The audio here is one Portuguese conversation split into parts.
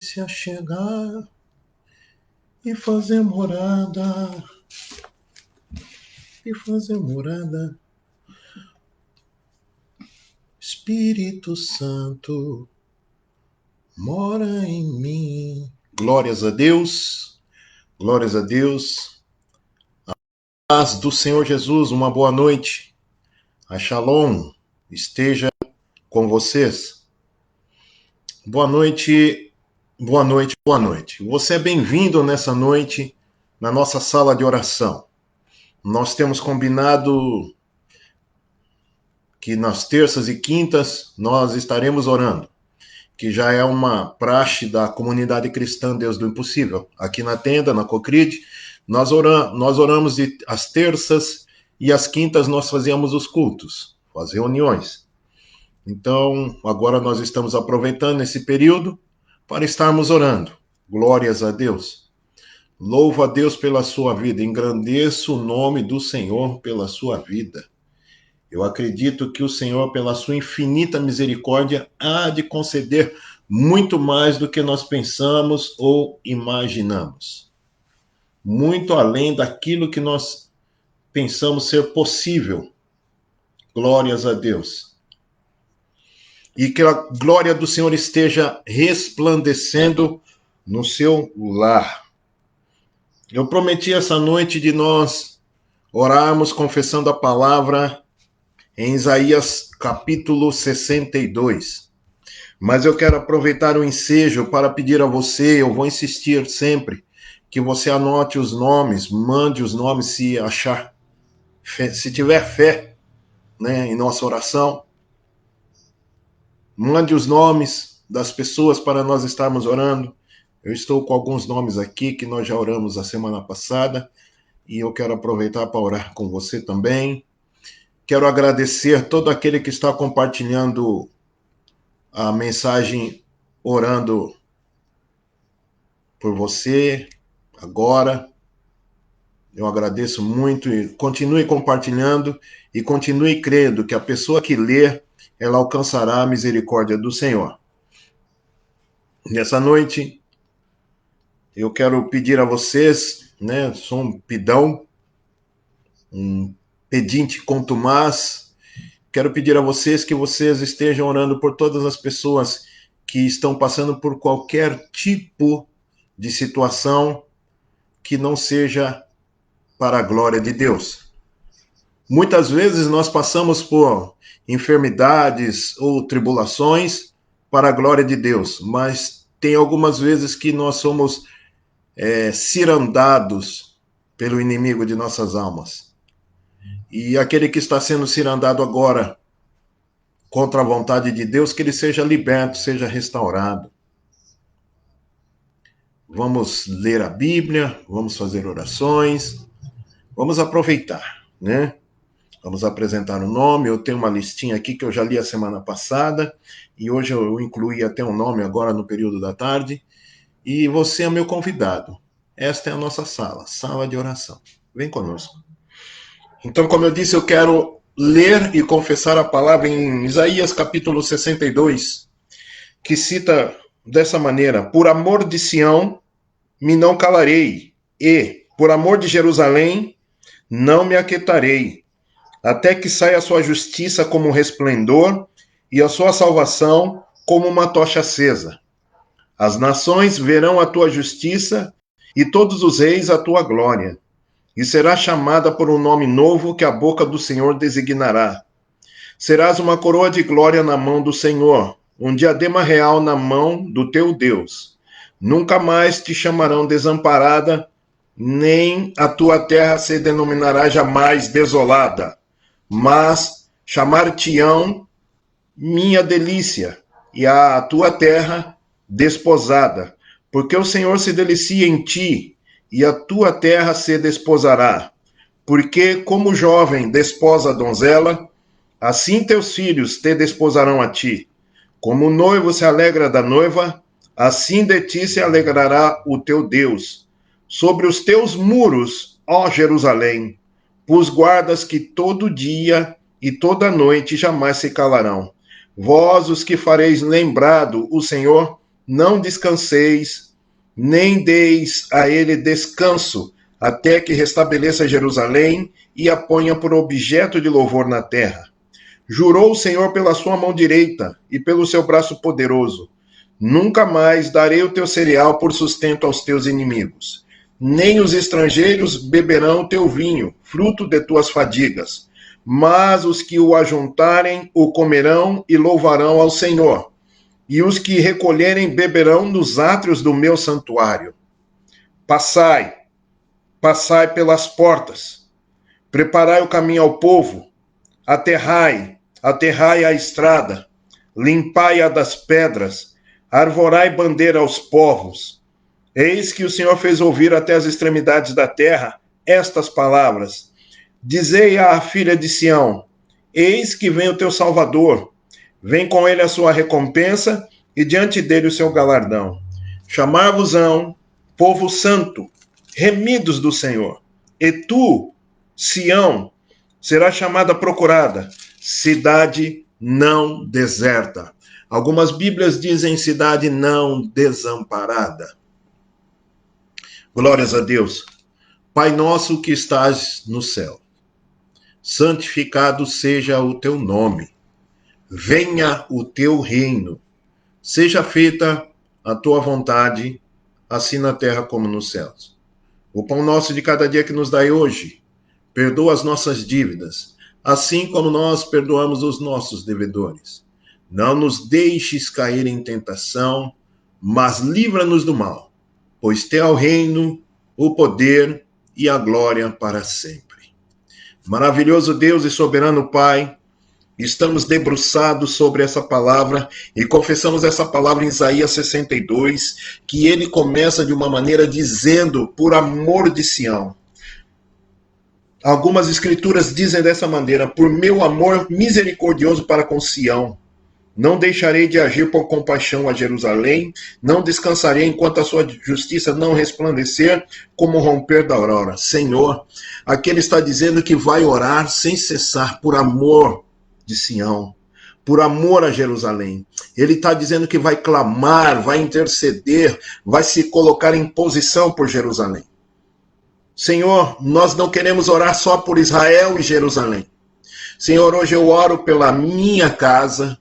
se achegar e fazer morada, Espírito Santo, mora em mim. Glórias a Deus, glórias a Deus. A paz do Senhor Jesus, uma boa noite. A Shalom esteja com vocês. Boa noite, boa noite, boa noite. Você é bem-vindo nessa noite na nossa sala de oração. Nós temos combinado que nas terças e quintas nós estaremos orando, que já é uma praxe da comunidade cristã Deus do Impossível. Aqui na tenda, na Cocrid, nós oramos às terças e às quintas nós fazíamos os cultos, as reuniões. Então, agora nós estamos aproveitando esse período para estarmos orando. Glórias a Deus. Louvo a Deus pela sua vida, engrandeço o nome do Senhor pela sua vida. Eu acredito que o Senhor, pela sua infinita misericórdia, há de conceder muito mais do que nós pensamos ou imaginamos. Muito além daquilo que nós pensamos ser possível. Glórias a Deus. E que a glória do Senhor esteja resplandecendo no seu lar. Eu prometi essa noite de nós orarmos confessando a palavra em Isaías capítulo 62. Mas eu quero aproveitar o ensejo para pedir a você, eu vou insistir sempre, que você anote os nomes, mande os nomes se achar, se tiver fé, né, em nossa oração. Mande os nomes das pessoas para nós estarmos orando. Eu estou com alguns nomes aqui que nós já oramos a semana passada e eu quero aproveitar para orar com você também. Quero agradecer todo aquele que está compartilhando a mensagem orando por você agora. Eu agradeço muito e continue compartilhando e continue crendo que a pessoa que ler, ela alcançará a misericórdia do Senhor. Nessa noite, eu quero pedir a vocês, né, sou um pidão, um pedinte contumaz, quero pedir a vocês que vocês estejam orando por todas as pessoas que estão passando por qualquer tipo de situação que não seja para a glória de Deus. Muitas vezes nós passamos por enfermidades ou tribulações para a glória de Deus, mas tem algumas vezes que nós somos cirandados pelo inimigo de nossas almas. E aquele que está sendo cirandado agora contra a vontade de Deus, que ele seja liberto, seja restaurado. Vamos ler a Bíblia, vamos fazer orações, vamos aproveitar, né? Vamos apresentar o nome. Eu tenho uma listinha aqui que eu já li a semana passada e hoje eu incluí até um nome agora no período da tarde. E você é meu convidado. Esta é a nossa sala de oração. Vem conosco. Então, como eu disse, eu quero ler e confessar a palavra em Isaías capítulo 62, que cita dessa maneira: por amor de Sião, me não calarei, e por amor de Jerusalém, não me aquietarei, até que saia a sua justiça como um resplendor e a sua salvação como uma tocha acesa. As nações verão a tua justiça e todos os reis a tua glória. E será chamada por um nome novo que a boca do Senhor designará. Serás uma coroa de glória na mão do Senhor, um diadema real na mão do teu Deus. Nunca mais te chamarão desamparada, nem a tua terra se denominará jamais desolada. Mas chamar-te-ão minha delícia, e a tua terra desposada, porque o Senhor se delicia em ti, e a tua terra se desposará. Porque como jovem desposa a donzela, assim teus filhos te desposarão a ti. Como o noivo se alegra da noiva, assim de ti se alegrará o teu Deus. Sobre os teus muros, ó Jerusalém, pus guardas que todo dia e toda noite jamais se calarão. Vós, os que fareis lembrado o Senhor, não descanseis, nem deis a ele descanso, até que restabeleça Jerusalém e a ponha por objeto de louvor na terra. Jurou o Senhor pela sua mão direita e pelo seu braço poderoso: nunca mais darei o teu cereal por sustento aos teus inimigos, nem os estrangeiros beberão o teu vinho, fruto de tuas fadigas. Mas os que o ajuntarem o comerão e louvarão ao Senhor, e os que recolherem beberão nos átrios do meu santuário. Passai, passai pelas portas, preparai o caminho ao povo, aterrai a estrada, limpai-a das pedras, arvorai bandeira aos povos. Eis que o Senhor fez ouvir até as extremidades da terra estas palavras. Dizei à filha de Sião: eis que vem o teu Salvador, vem com ele a sua recompensa e diante dele o seu galardão. Chamar-vos-ão povo santo, remidos do Senhor. E tu, Sião, será chamada procurada, cidade não deserta. Algumas Bíblias dizem cidade não desamparada. Glórias a Deus. Pai nosso que estás no céu, santificado seja o teu nome. Venha o teu reino. Seja feita a tua vontade, assim na terra como nos céus. O pão nosso de cada dia que nos dai hoje, perdoa as nossas dívidas, assim como nós perdoamos os nossos devedores. Não nos deixes cair em tentação, mas livra-nos do mal, pois teu é o reino, o poder e a glória para sempre. Maravilhoso Deus e soberano Pai, estamos debruçados sobre essa palavra e confessamos essa palavra em Isaías 62, que ele começa de uma maneira dizendo, por amor de Sião. Algumas escrituras dizem dessa maneira: por meu amor misericordioso para com Sião, não deixarei de agir por compaixão a Jerusalém, não descansarei enquanto a sua justiça não resplandecer como o romper da aurora. Senhor, aqui ele está dizendo que vai orar sem cessar por amor de Sião, por amor a Jerusalém. Ele está dizendo que vai clamar, vai interceder, vai se colocar em posição por Jerusalém. Senhor, nós não queremos orar só por Israel e Jerusalém. Senhor, hoje eu oro pela minha casa,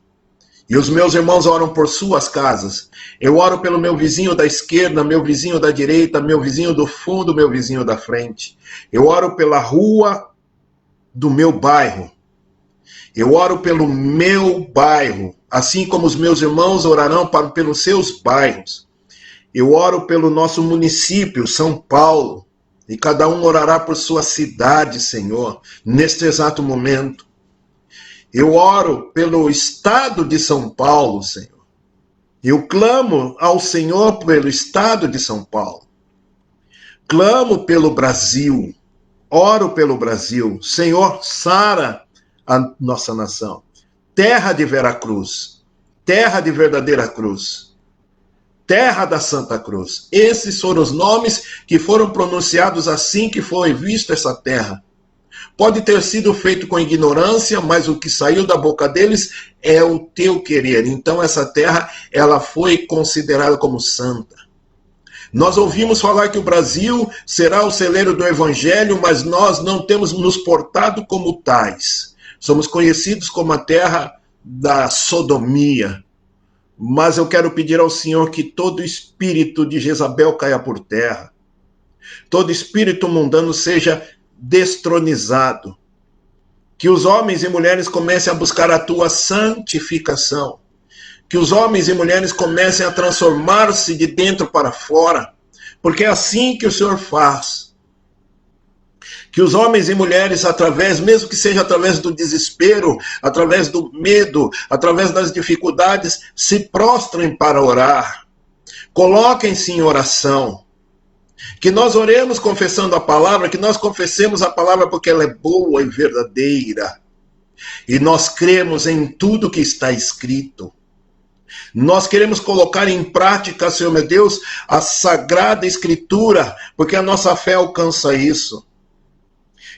e os meus irmãos oram por suas casas. Eu oro pelo meu vizinho da esquerda, meu vizinho da direita, meu vizinho do fundo, meu vizinho da frente. Eu oro pela rua do meu bairro. Eu oro pelo meu bairro, assim como os meus irmãos orarão pelos seus bairros. Eu oro pelo nosso município, São Paulo, e cada um orará por sua cidade, Senhor, neste exato momento. Eu oro pelo estado de São Paulo, Senhor. Eu clamo ao Senhor pelo estado de São Paulo. Clamo pelo Brasil. Oro pelo Brasil. Senhor, sara a nossa nação. Terra de Veracruz. Terra de verdadeira cruz. Terra da Santa Cruz. Esses foram os nomes que foram pronunciados assim que foi vista essa terra. Pode ter sido feito com ignorância, mas o que saiu da boca deles é o teu querer. Então essa terra, ela foi considerada como santa. Nós ouvimos falar que o Brasil será o celeiro do Evangelho, mas nós não temos nos portado como tais. Somos conhecidos como a terra da sodomia. Mas eu quero pedir ao Senhor que todo espírito de Jezabel caia por terra. Todo espírito mundano seja destronizado, que os homens e mulheres comecem a buscar a tua santificação, que os homens e mulheres comecem a transformar-se de dentro para fora, porque é assim que o Senhor faz. Que os homens e mulheres, mesmo que seja através do desespero, através do medo, através das dificuldades, se prostrem para orar, coloquem-se em oração. Que nós oremos confessando a palavra, que nós confessemos a palavra porque ela é boa e verdadeira. E nós cremos em tudo que está escrito. Nós queremos colocar em prática, Senhor meu Deus, a Sagrada Escritura, porque a nossa fé alcança isso.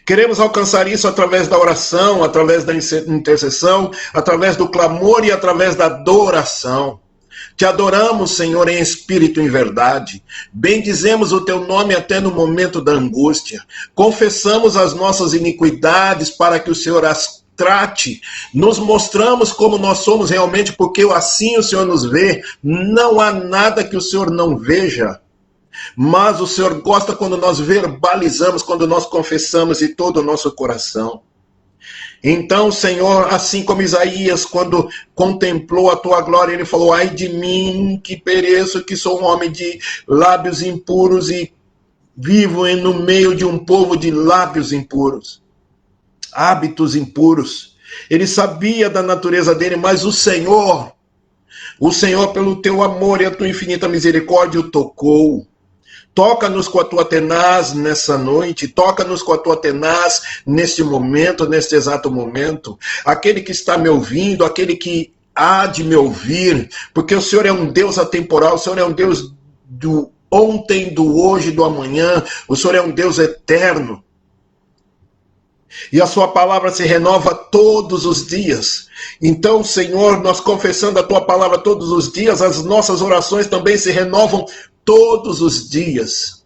Queremos alcançar isso através da oração, através da intercessão, através do clamor e através da adoração. Te adoramos, Senhor, em espírito e em verdade. Bendizemos o teu nome até no momento da angústia. Confessamos as nossas iniquidades para que o Senhor as trate. Nos mostramos como nós somos realmente, porque assim o Senhor nos vê. Não há nada que o Senhor não veja. Mas o Senhor gosta quando nós verbalizamos, quando nós confessamos de todo o nosso coração. Então, Senhor, assim como Isaías, quando contemplou a tua glória, ele falou: ai de mim, que pereço, que sou um homem de lábios impuros e vivo no meio de um povo de lábios impuros, hábitos impuros. Ele sabia da natureza dele, mas o Senhor, pelo teu amor e a tua infinita misericórdia, o tocou. Toca-nos com a tua tenaz nessa noite, toca-nos com a tua tenaz neste momento, neste exato momento. Aquele que está me ouvindo, aquele que há de me ouvir, porque o Senhor é um Deus atemporal, o Senhor é um Deus do ontem, do hoje, do amanhã, o Senhor é um Deus eterno. E a sua palavra se renova todos os dias. Então, Senhor, nós confessando a tua palavra todos os dias, as nossas orações também se renovam todos os dias.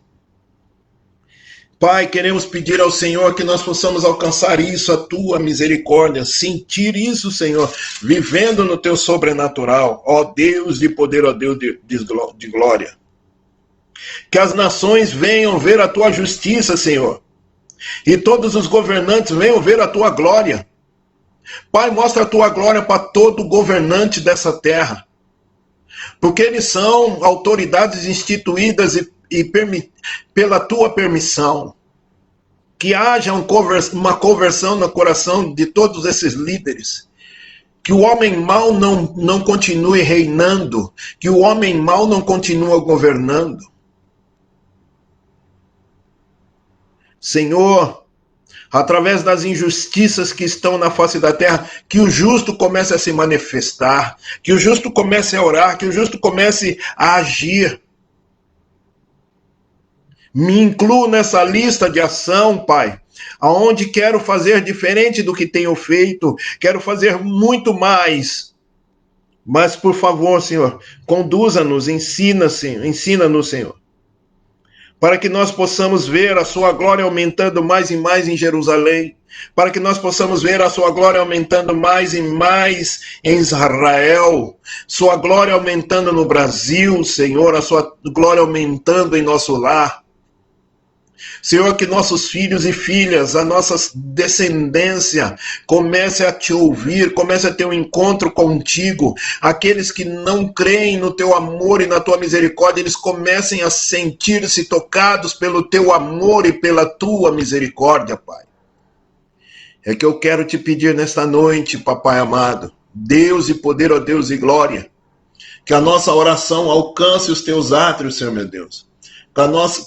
Pai, queremos pedir ao Senhor que nós possamos alcançar isso, a tua misericórdia, sentir isso, Senhor, vivendo no teu sobrenatural, ó Deus de poder, ó Deus de glória. Que as nações venham ver a tua justiça, Senhor, e todos os governantes venham ver a tua glória. Pai, mostra a tua glória para todo governante dessa terra, porque eles são autoridades instituídas pela tua permissão. Que haja uma conversão no coração de todos esses líderes. Que o homem mau não continue reinando. Que o homem mau não continue governando. Senhor, através das injustiças que estão na face da terra, que o justo comece a se manifestar, que o justo comece a orar, que o justo comece a agir. Me incluo nessa lista de ação, Pai, aonde quero fazer diferente do que tenho feito, quero fazer muito mais. Mas, por favor, Senhor, conduza-nos, ensina-nos, Senhor, para que nós possamos ver a sua glória aumentando mais e mais em Jerusalém, para que nós possamos ver a sua glória aumentando mais e mais em Israel, sua glória aumentando no Brasil, Senhor, a sua glória aumentando em nosso lar. Senhor, que nossos filhos e filhas, a nossa descendência, comece a te ouvir, comece a ter um encontro contigo. Aqueles que não creem no teu amor e na tua misericórdia, eles comecem a sentir-se tocados pelo teu amor e pela tua misericórdia, Pai. É que eu quero te pedir nesta noite, Papai amado, Deus e poder, ó Deus e glória, que a nossa oração alcance os teus átrios, Senhor meu Deus.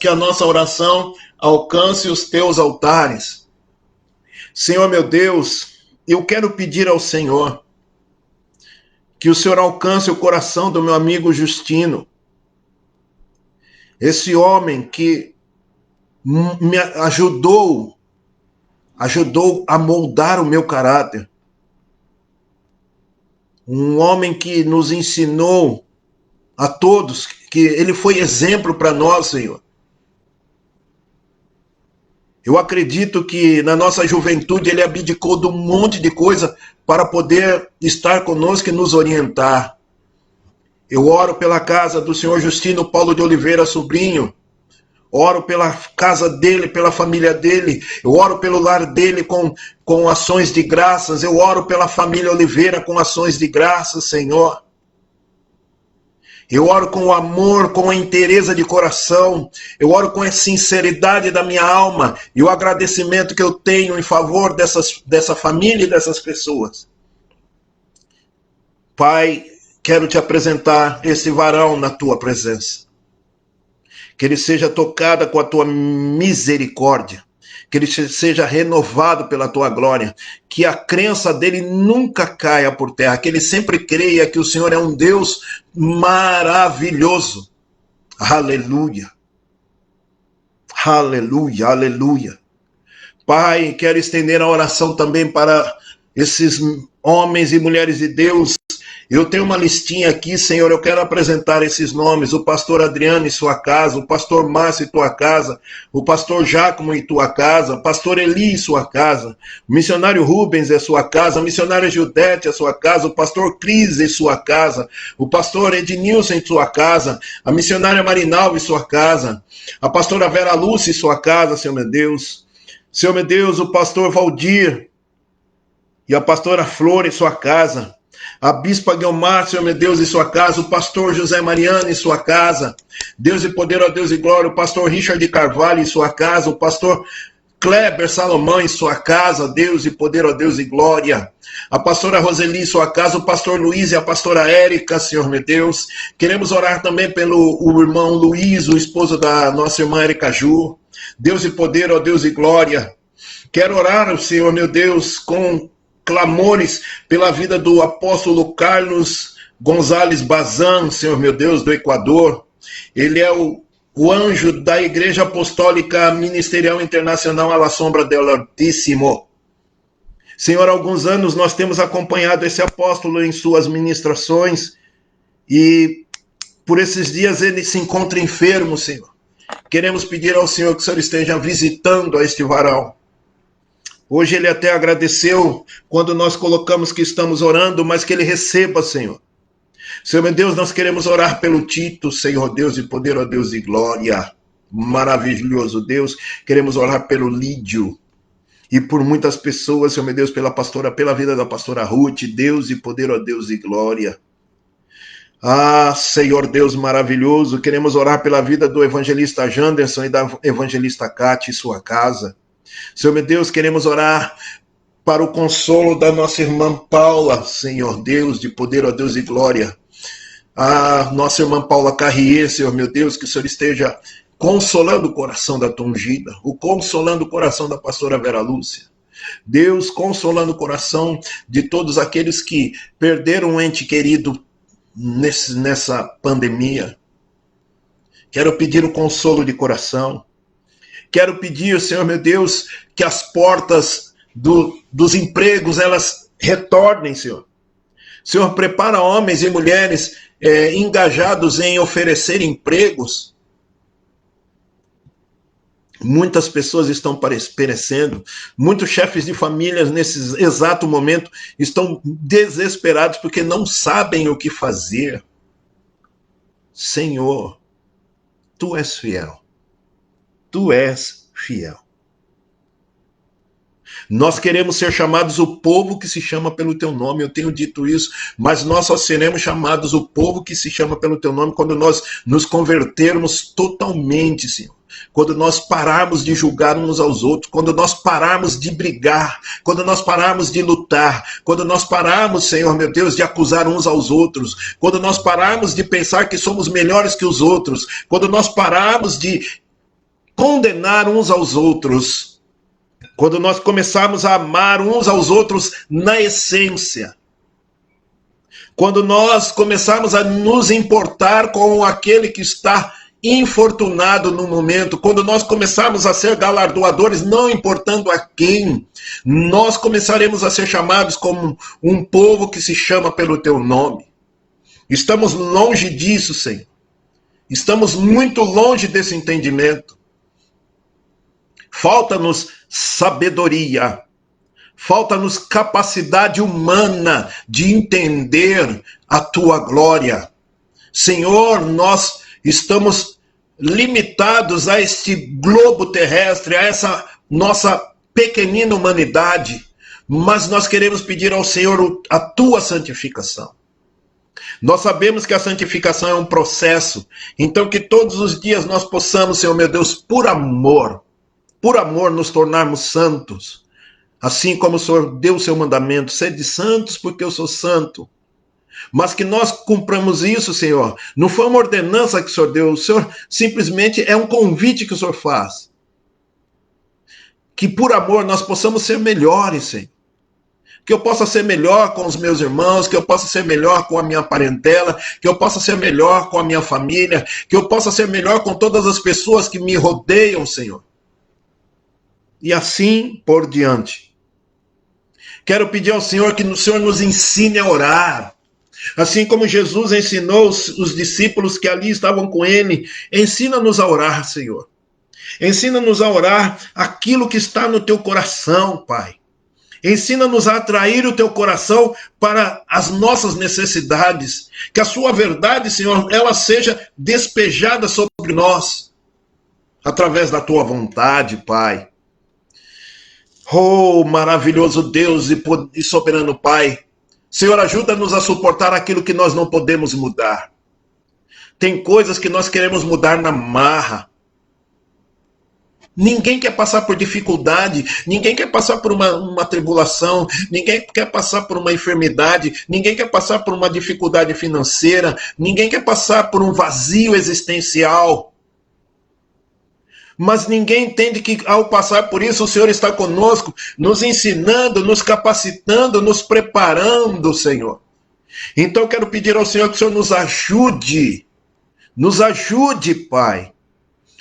Que a nossa oração alcance os teus altares. Senhor meu Deus, eu quero pedir ao Senhor que o Senhor alcance o coração do meu amigo Justino. Esse homem que me ajudou a moldar o meu caráter. Um homem que nos ensinou a todos, que ele foi exemplo para nós, Senhor. Eu acredito que na nossa juventude ele abdicou de um monte de coisa para poder estar conosco e nos orientar. Eu oro pela casa do senhor Justino Paulo de Oliveira, sobrinho. Oro pela casa dele, pela família dele. Eu oro pelo lar dele com ações de graças. Eu oro pela família Oliveira com ações de graças, Senhor. Eu oro com o amor, com a inteireza de coração. Eu oro com a sinceridade da minha alma e o agradecimento que eu tenho em favor dessa família e dessas pessoas. Pai, quero te apresentar esse varão na tua presença. Que ele seja tocado com a tua misericórdia. Que ele seja renovado pela tua glória, que a crença dele nunca caia por terra, que ele sempre creia que o Senhor é um Deus maravilhoso. Aleluia. Aleluia, aleluia. Pai, quero estender a oração também para esses homens e mulheres de Deus Eu tenho uma listinha aqui, Senhor, eu quero apresentar esses nomes: o pastor Adriano em sua casa, o pastor Márcio em tua casa, o pastor Jácomo em tua casa, o pastor Eli em sua casa, o missionário Rubens em sua casa, a missionária Judete em sua casa, o pastor Cris em sua casa, o pastor Ednilson em sua casa, a missionária Marinalva em sua casa, a pastora Vera Lúcia em sua casa, Senhor meu Deus. Senhor meu Deus, o pastor Valdir e a pastora Flor em sua casa, a bispa Guilmar, Senhor meu Deus, em sua casa, o pastor José Mariano em sua casa, Deus e poder, ó Deus e glória, o pastor Richard Carvalho em sua casa, o pastor Kleber Salomão em sua casa, Deus e poder, ó Deus e glória, a pastora Roseli em sua casa, o pastor Luiz e a pastora Érica, Senhor meu Deus. Queremos orar também pelo o irmão Luiz, o esposo da nossa irmã Érica Ju, Deus e poder, ó Deus e glória. Quero orar, Senhor meu Deus, com clamores pela vida do apóstolo Carlos Gonzalez Bazan, Senhor meu Deus, do Equador. Ele é o anjo da Igreja Apostólica Ministerial Internacional à la Sombra del Altíssimo. Senhor, há alguns anos nós temos acompanhado esse apóstolo em suas ministrações e por esses dias ele se encontra enfermo, Senhor. Queremos pedir ao Senhor que o Senhor esteja visitando a este varão. Hoje ele até agradeceu quando nós colocamos que estamos orando, mas que ele receba, Senhor. Senhor meu Deus, nós queremos orar pelo Tito, Senhor Deus de poder, ó Deus de glória. Maravilhoso Deus. Queremos orar pelo Lídio e por muitas pessoas, Senhor meu Deus, pela vida da pastora Ruth, Deus de poder, ó Deus de glória. Ah, Senhor Deus maravilhoso, queremos orar pela vida do evangelista Janderson e da evangelista Cátia e sua casa. Senhor meu Deus, queremos orar para o consolo da nossa irmã Paula, Senhor Deus, de poder, ó Deus e glória. A nossa irmã Paula Carrier, Senhor meu Deus, que o Senhor esteja consolando o coração da tua ungida, consolando o coração da pastora Vera Lúcia. Deus, consolando o coração de todos aqueles que perderam um ente querido nessa pandemia. Quero pedir o consolo de coração. Quero pedir, Senhor meu Deus, que as portas dos empregos, elas retornem, Senhor. Senhor, prepara homens e mulheres engajados em oferecer empregos. Muitas pessoas estão perecendo. Muitos chefes de famílias, nesse exato momento, estão desesperados porque não sabem o que fazer. Senhor, Tu és fiel. Tu és fiel. Nós queremos ser chamados o povo que se chama pelo teu nome, eu tenho dito isso, mas nós só seremos chamados o povo que se chama pelo teu nome quando nós nos convertermos totalmente, Senhor. Quando nós pararmos de julgar uns aos outros, quando nós pararmos de brigar, quando nós pararmos de lutar, quando nós pararmos, Senhor meu Deus, de acusar uns aos outros, quando nós pararmos de pensar que somos melhores que os outros, quando nós pararmos de condenar uns aos outros, quando nós começarmos a amar uns aos outros na essência, quando nós começarmos a nos importar com aquele que está infortunado no momento, quando nós começarmos a ser galardoadores, não importando a quem, nós começaremos a ser chamados como um povo que se chama pelo teu nome. Estamos longe disso, Senhor. Estamos muito longe desse entendimento. Falta-nos sabedoria, falta-nos capacidade humana de entender a tua glória. Senhor, nós estamos limitados a este globo terrestre, a essa nossa pequenina humanidade, mas nós queremos pedir ao Senhor a tua santificação. Nós sabemos que a santificação é um processo, então que todos os dias nós possamos, Senhor meu Deus, por amor nos tornarmos santos, assim como o Senhor deu o seu mandamento, sede santos porque eu sou santo. Mas que nós cumpramos isso, Senhor. Não foi uma ordenança que o Senhor deu, o Senhor simplesmente é um convite que o Senhor faz. Que por amor nós possamos ser melhores, Senhor. Que eu possa ser melhor com os meus irmãos, que eu possa ser melhor com a minha parentela, que eu possa ser melhor com a minha família, que eu possa ser melhor com todas as pessoas que me rodeiam, Senhor. E assim por diante. Quero pedir ao Senhor que o Senhor nos ensine a orar. Assim como Jesus ensinou os discípulos que ali estavam com ele, ensina-nos a orar, Senhor. Ensina-nos a orar aquilo que está no teu coração, Pai. Ensina-nos a atrair o teu coração para as nossas necessidades. Que a sua verdade, Senhor, ela seja despejada sobre nós, através da tua vontade, Pai. Oh, maravilhoso Deus e soberano Pai. Senhor, ajuda-nos a suportar aquilo que nós não podemos mudar. Tem coisas que nós queremos mudar na marra. Ninguém quer passar por dificuldade, ninguém quer passar por uma tribulação, ninguém quer passar por uma enfermidade, ninguém quer passar por uma dificuldade financeira, ninguém quer passar por um vazio existencial. Mas ninguém entende que ao passar por isso o Senhor está conosco, nos ensinando, nos capacitando, nos preparando, Senhor. Então eu quero pedir ao Senhor que o Senhor nos ajude, Pai,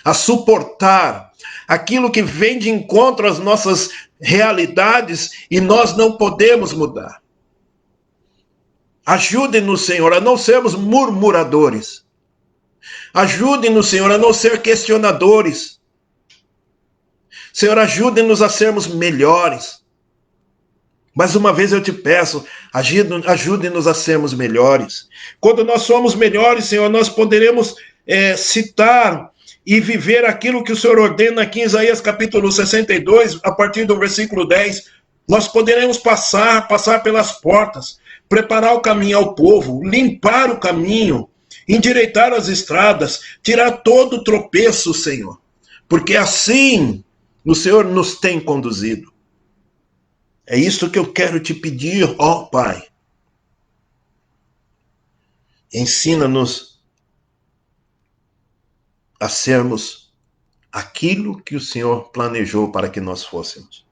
a suportar aquilo que vem de encontro às nossas realidades e nós não podemos mudar. Ajude-nos, Senhor, a não sermos murmuradores. Ajude-nos, Senhor, a não ser questionadores. Senhor, ajude-nos a sermos melhores. Mais uma vez eu te peço, ajude-nos a sermos melhores. Quando nós somos melhores, Senhor, nós poderemos citar e viver aquilo que o Senhor ordena aqui em Isaías capítulo 62, a partir do versículo 10. Nós poderemos passar pelas portas, preparar o caminho ao povo, limpar o caminho, endireitar as estradas, tirar todo o tropeço, Senhor. Porque assim o Senhor nos tem conduzido. É isso que eu quero te pedir, ó Pai. Ensina-nos a sermos aquilo que o Senhor planejou para que nós fôssemos.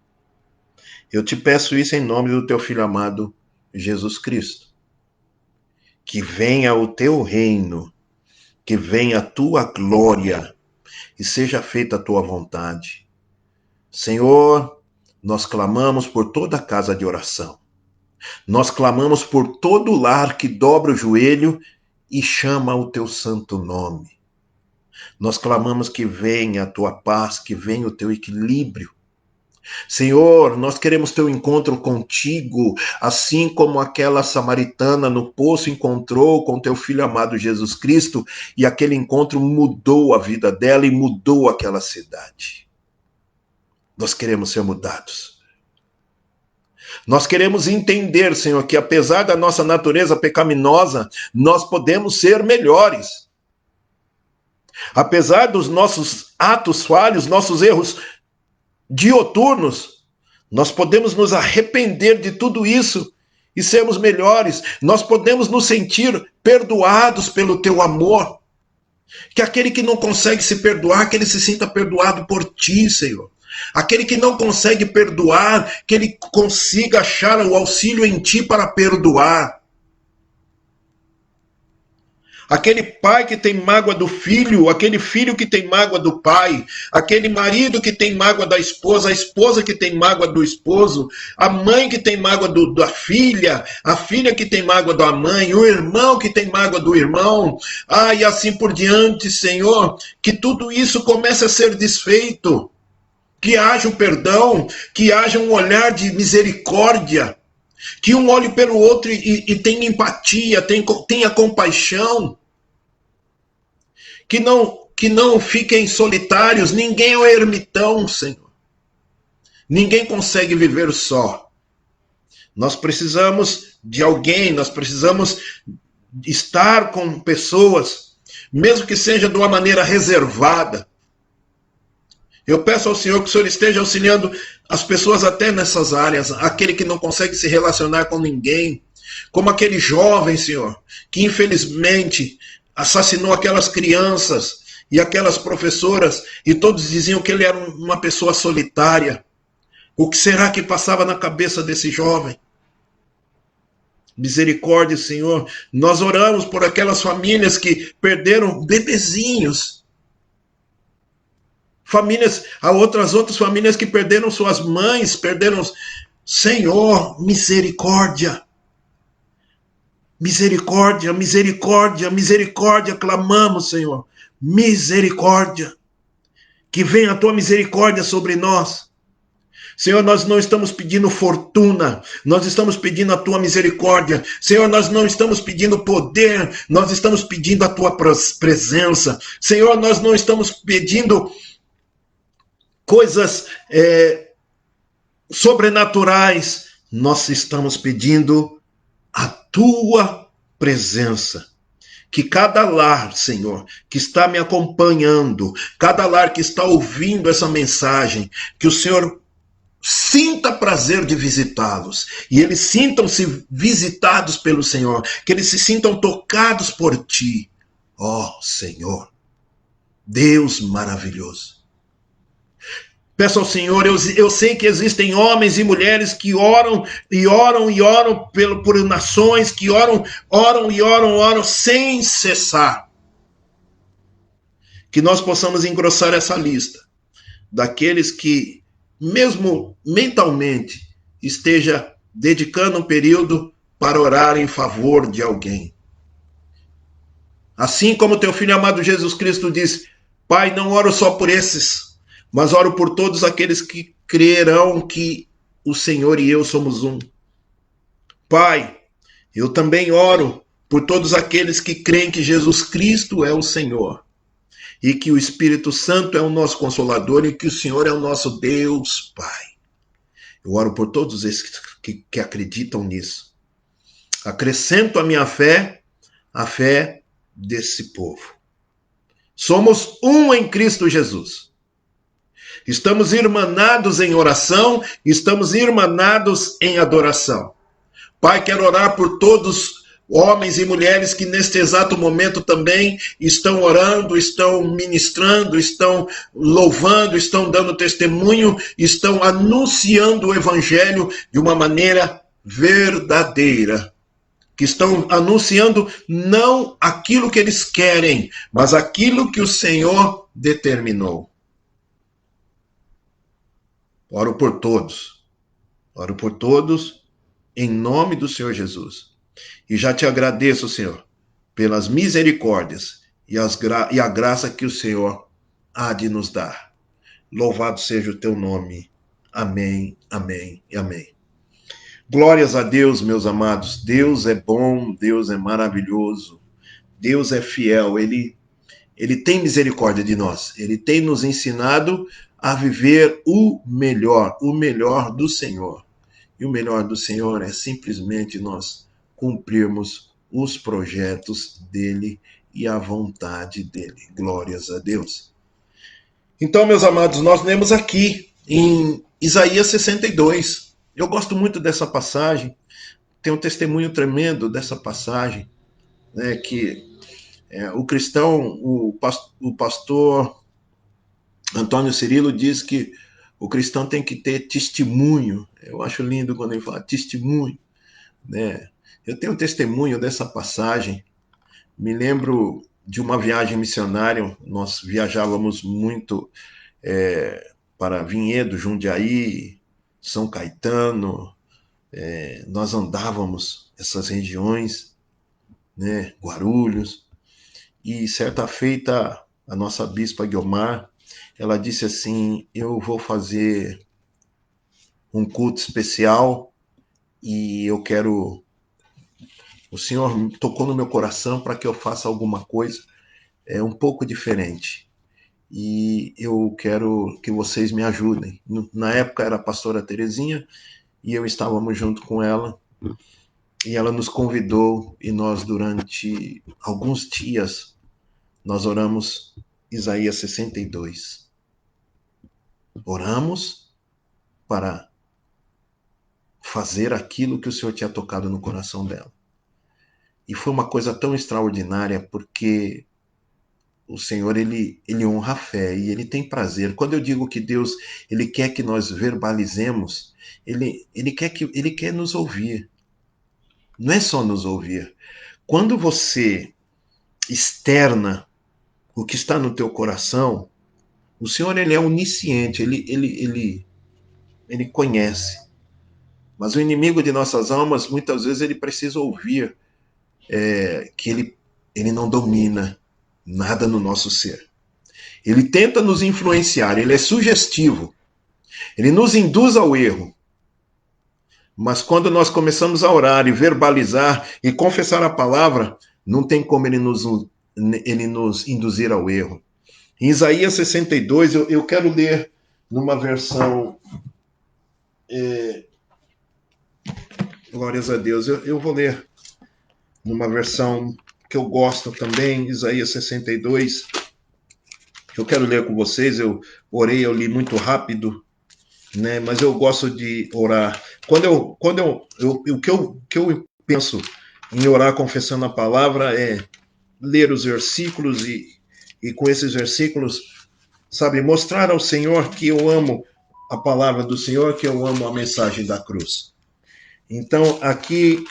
Eu te peço isso em nome do teu Filho amado, Jesus Cristo. Que venha o teu reino, que venha a tua glória e seja feita a tua vontade. Senhor, nós clamamos por toda a casa de oração. Nós clamamos por todo lar que dobra o joelho e chama o teu santo nome. Nós clamamos que venha a tua paz, que venha o teu equilíbrio. Senhor, nós queremos ter um encontro contigo, assim como aquela samaritana no poço encontrou com teu Filho amado Jesus Cristo, e aquele encontro mudou a vida dela e mudou aquela cidade. Nós queremos ser mudados. Nós queremos entender, Senhor, que apesar da nossa natureza pecaminosa, nós podemos ser melhores. Apesar dos nossos atos falhos, nossos erros dioturnos, nós podemos nos arrepender de tudo isso e sermos melhores. Nós podemos nos sentir perdoados pelo teu amor. Que aquele que não consegue se perdoar, que ele se sinta perdoado por ti, Senhor. Aquele que não consegue perdoar, que ele consiga achar o auxílio em ti para perdoar. Aquele pai que tem mágoa do filho, aquele filho que tem mágoa do pai, aquele marido que tem mágoa da esposa, a esposa que tem mágoa do esposo, a mãe que tem mágoa da filha, a filha que tem mágoa da mãe, o irmão que tem mágoa do irmão, e assim por diante, Senhor, que tudo isso comece a ser desfeito, que haja um perdão, que haja um olhar de misericórdia, que um olhe pelo outro e tenha empatia, tenha compaixão, que não fiquem solitários. Ninguém é um ermitão, Senhor. Ninguém consegue viver só. Nós precisamos de alguém, nós precisamos estar com pessoas, mesmo que seja de uma maneira reservada. Eu peço ao Senhor que o Senhor esteja auxiliando as pessoas até nessas áreas, aquele que não consegue se relacionar com ninguém, como aquele jovem, Senhor, que infelizmente assassinou aquelas crianças e aquelas professoras, e todos diziam que ele era uma pessoa solitária. O que será que passava na cabeça desse jovem? Misericórdia, Senhor. Nós oramos por aquelas famílias que perderam bebezinhos. Outras famílias que perderam suas mães, Senhor, misericórdia. Misericórdia, misericórdia, misericórdia, clamamos, Senhor. Misericórdia. Que venha a tua misericórdia sobre nós. Senhor, nós não estamos pedindo fortuna, nós estamos pedindo a tua misericórdia. Senhor, nós não estamos pedindo poder, nós estamos pedindo a tua presença. Senhor, nós não estamos pedindo coisas sobrenaturais, nós estamos pedindo a tua presença. Que cada lar, Senhor, que está me acompanhando, cada lar que está ouvindo essa mensagem, que o Senhor sinta prazer de visitá-los, e eles sintam-se visitados pelo Senhor, que eles se sintam tocados por ti. Ó Senhor, Deus maravilhoso. Peço ao Senhor, eu sei que existem homens e mulheres que oram e oram e oram por nações, que oram e oram sem cessar. Que nós possamos engrossar essa lista daqueles que, mesmo mentalmente, esteja dedicando um período para orar em favor de alguém. Assim como teu Filho amado Jesus Cristo disse: Pai, não oro só por esses, mas oro por todos aqueles que crerão que o Senhor e eu somos um. Pai, eu também oro por todos aqueles que creem que Jesus Cristo é o Senhor e que o Espírito Santo é o nosso Consolador e que o Senhor é o nosso Deus, Pai. Eu oro por todos esses que acreditam nisso. Acrescento a minha fé, a fé desse povo. Somos um em Cristo Jesus. Estamos irmanados em oração, estamos irmanados em adoração. Pai, quero orar por todos homens e mulheres que neste exato momento também estão orando, estão ministrando, estão louvando, estão dando testemunho, estão anunciando o Evangelho de uma maneira verdadeira. Que estão anunciando não aquilo que eles querem, mas aquilo que o Senhor determinou. Oro por todos, em nome do Senhor Jesus. E já te agradeço, Senhor, pelas misericórdias e a graça que o Senhor há de nos dar. Louvado seja o teu nome. Amém, amém e amém. Glórias a Deus, meus amados. Deus é bom, Deus é maravilhoso, Deus é fiel, Ele tem misericórdia de nós. Ele tem nos ensinado a viver o melhor do Senhor. E o melhor do Senhor é simplesmente nós cumprirmos os projetos dele e a vontade dele. Glórias a Deus. Então, meus amados, nós lemos aqui em Isaías 62. Eu gosto muito dessa passagem. Tem um testemunho tremendo dessa passagem, né, que o cristão, o pastor Antônio Cirilo diz que o cristão tem que ter testemunho. Eu acho lindo quando ele fala testemunho, né? Eu tenho testemunho dessa passagem. Me lembro de uma viagem missionária. Nós viajávamos muito para Vinhedo, Jundiaí, São Caetano. Nós andávamos essas regiões, né? Guarulhos. E certa feita, a nossa bispa Guiomar, ela disse assim: eu vou fazer um culto especial e eu quero... O Senhor tocou no meu coração para que eu faça alguma coisa um pouco diferente. E eu quero que vocês me ajudem. Na época era a pastora Terezinha e eu estávamos junto com ela. E ela nos convidou e nós, durante alguns dias, nós oramos Isaías 62. Oramos para fazer aquilo que o Senhor tinha tocado no coração dela. E foi uma coisa tão extraordinária, porque o Senhor, ele honra a fé e ele tem prazer. Quando eu digo que Deus, ele quer que nós verbalizemos, ele quer nos ouvir. Não é só nos ouvir. Quando você externa o que está no teu coração, o Senhor, ele é onisciente, ele conhece. Mas o inimigo de nossas almas, muitas vezes, ele precisa ouvir que ele não domina nada no nosso ser. Ele tenta nos influenciar, ele é sugestivo, ele nos induz ao erro. Mas quando nós começamos a orar e verbalizar e confessar a palavra, não tem como ele nos induzir ao erro. Em Isaías 62, eu quero ler numa versão... glórias a Deus. Eu vou ler numa versão que eu gosto também, Isaías 62. Eu quero ler com vocês. Eu orei, eu li muito rápido, né? Mas eu gosto de orar. O que eu penso em orar confessando a palavra é ler os versículos e com esses versículos, sabe, mostrar ao Senhor que eu amo a palavra do Senhor, que eu amo a mensagem da cruz. Então, aqui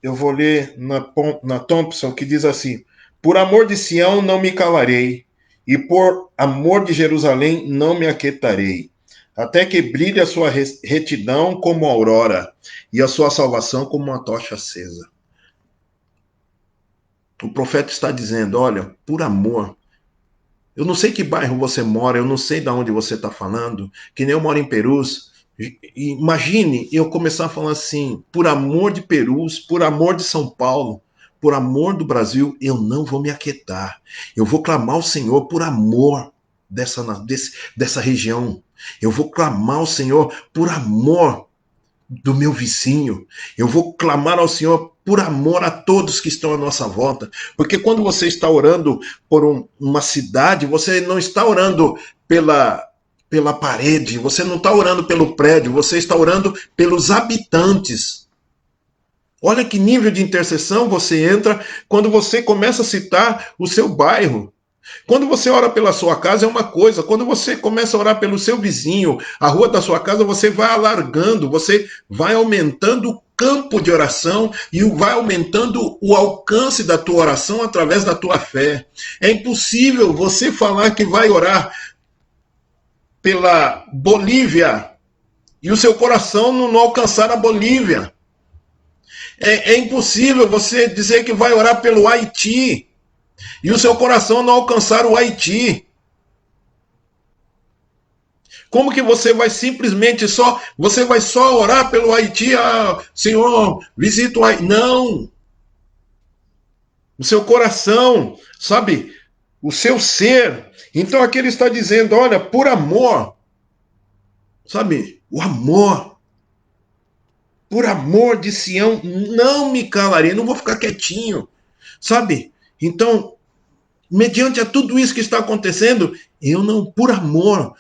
eu vou ler na Thompson, que diz assim: por amor de Sião não me calarei, e por amor de Jerusalém não me aquietarei, até que brilhe a sua retidão como a aurora, e a sua salvação como uma tocha acesa. O profeta está dizendo, olha, por amor, eu não sei que bairro você mora, eu não sei de onde você está falando, que nem eu moro em Perus. Imagine eu começar a falar assim, por amor de Perus, por amor de São Paulo, por amor do Brasil, eu não vou me aquietar. Eu vou clamar ao Senhor por amor dessa região. Eu vou clamar ao Senhor por amor do meu vizinho. Eu vou clamar ao Senhor por amor a todos que estão à nossa volta. Porque quando você está orando por uma cidade, você não está orando pela parede, você não está orando pelo prédio, você está orando pelos habitantes. Olha que nível de intercessão você entra quando você começa a citar o seu bairro. Quando você ora pela sua casa é uma coisa, quando você começa a orar pelo seu vizinho, a rua da sua casa, você vai alargando, você vai aumentando o campo de oração e vai aumentando o alcance da tua oração através da tua fé. É impossível você falar que vai orar pela Bolívia e o seu coração não alcançar a Bolívia. É impossível você dizer que vai orar pelo Haiti e o seu coração não alcançar o Haiti. Como que você vai simplesmente você vai só orar pelo Haiti? Ah, Senhor, visita o Haiti. Não. O seu coração, sabe? O seu ser. Então aqui ele está dizendo, olha, por amor, sabe? O amor. Por amor de Sião, não me calarei, não vou ficar quietinho, sabe? Então, mediante a tudo isso que está acontecendo, eu não, por amor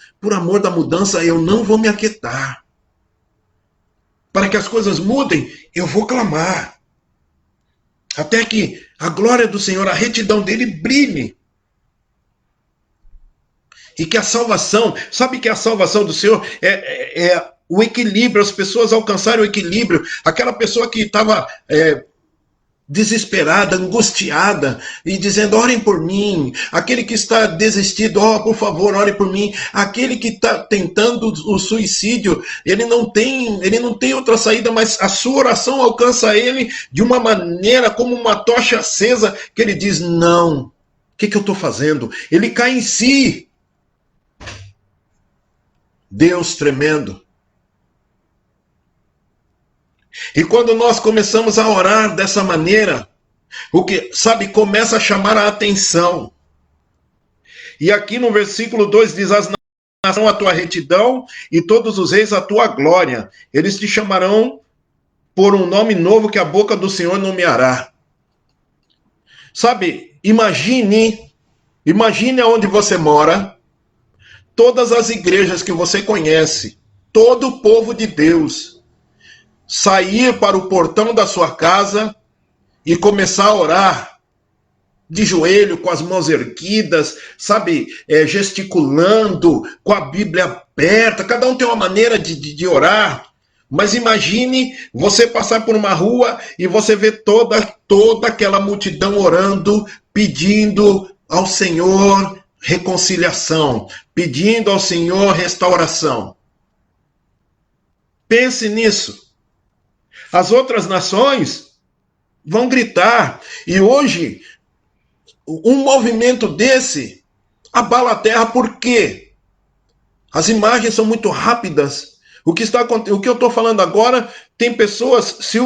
da mudança, eu não vou me aquietar. Para que as coisas mudem, eu vou clamar. Até que a glória do Senhor, a retidão dele brilhe. E que a salvação, sabe que a salvação do Senhor é o equilíbrio, as pessoas alcançarem o equilíbrio. Aquela pessoa que estava desesperada, angustiada, e dizendo, orem por mim. Aquele que está desistido, por favor, orem por mim. Aquele que está tentando o suicídio, ele não tem outra saída, mas a sua oração alcança ele de uma maneira como uma tocha acesa, que ele diz, não, o que eu estou fazendo? Ele cai em si. Deus tremendo. E quando nós começamos a orar dessa maneira, o que, sabe, começa a chamar a atenção. E aqui no versículo 2 diz, as nações a tua retidão e todos os reis a tua glória. Eles te chamarão por um nome novo que a boca do Senhor nomeará. Sabe, imagine onde você mora, todas as igrejas que você conhece, todo o povo de Deus, sair para o portão da sua casa e começar a orar de joelho, com as mãos erguidas, sabe, gesticulando, com a Bíblia aberta. Cada um tem uma maneira de orar. Mas imagine você passar por uma rua e você vê toda aquela multidão orando, pedindo ao Senhor reconciliação, pedindo ao Senhor restauração. Pense nisso. As outras nações vão gritar. E hoje, um movimento desse abala a terra. Por quê? As imagens são muito rápidas. O que eu estou falando agora, tem pessoas, se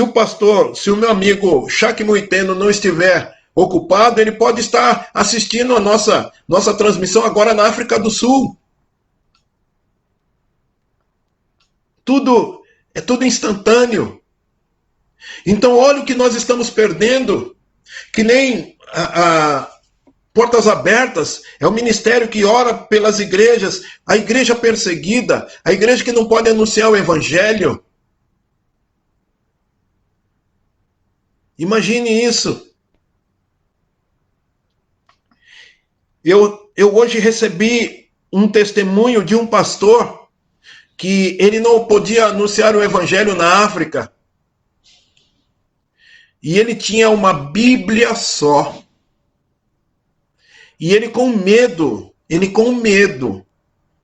o pastor, se o meu amigo Shaq Muiteno não estiver ocupado, ele pode estar assistindo a nossa transmissão agora na África do Sul. É tudo instantâneo. Então, olha o que nós estamos perdendo. Que nem a Portas Abertas é o ministério que ora pelas igrejas, a igreja perseguida, a igreja que não pode anunciar o evangelho. Imagine isso. Eu hoje recebi um testemunho de um pastor que ele não podia anunciar o evangelho na África. E ele tinha uma Bíblia só. E ele com medo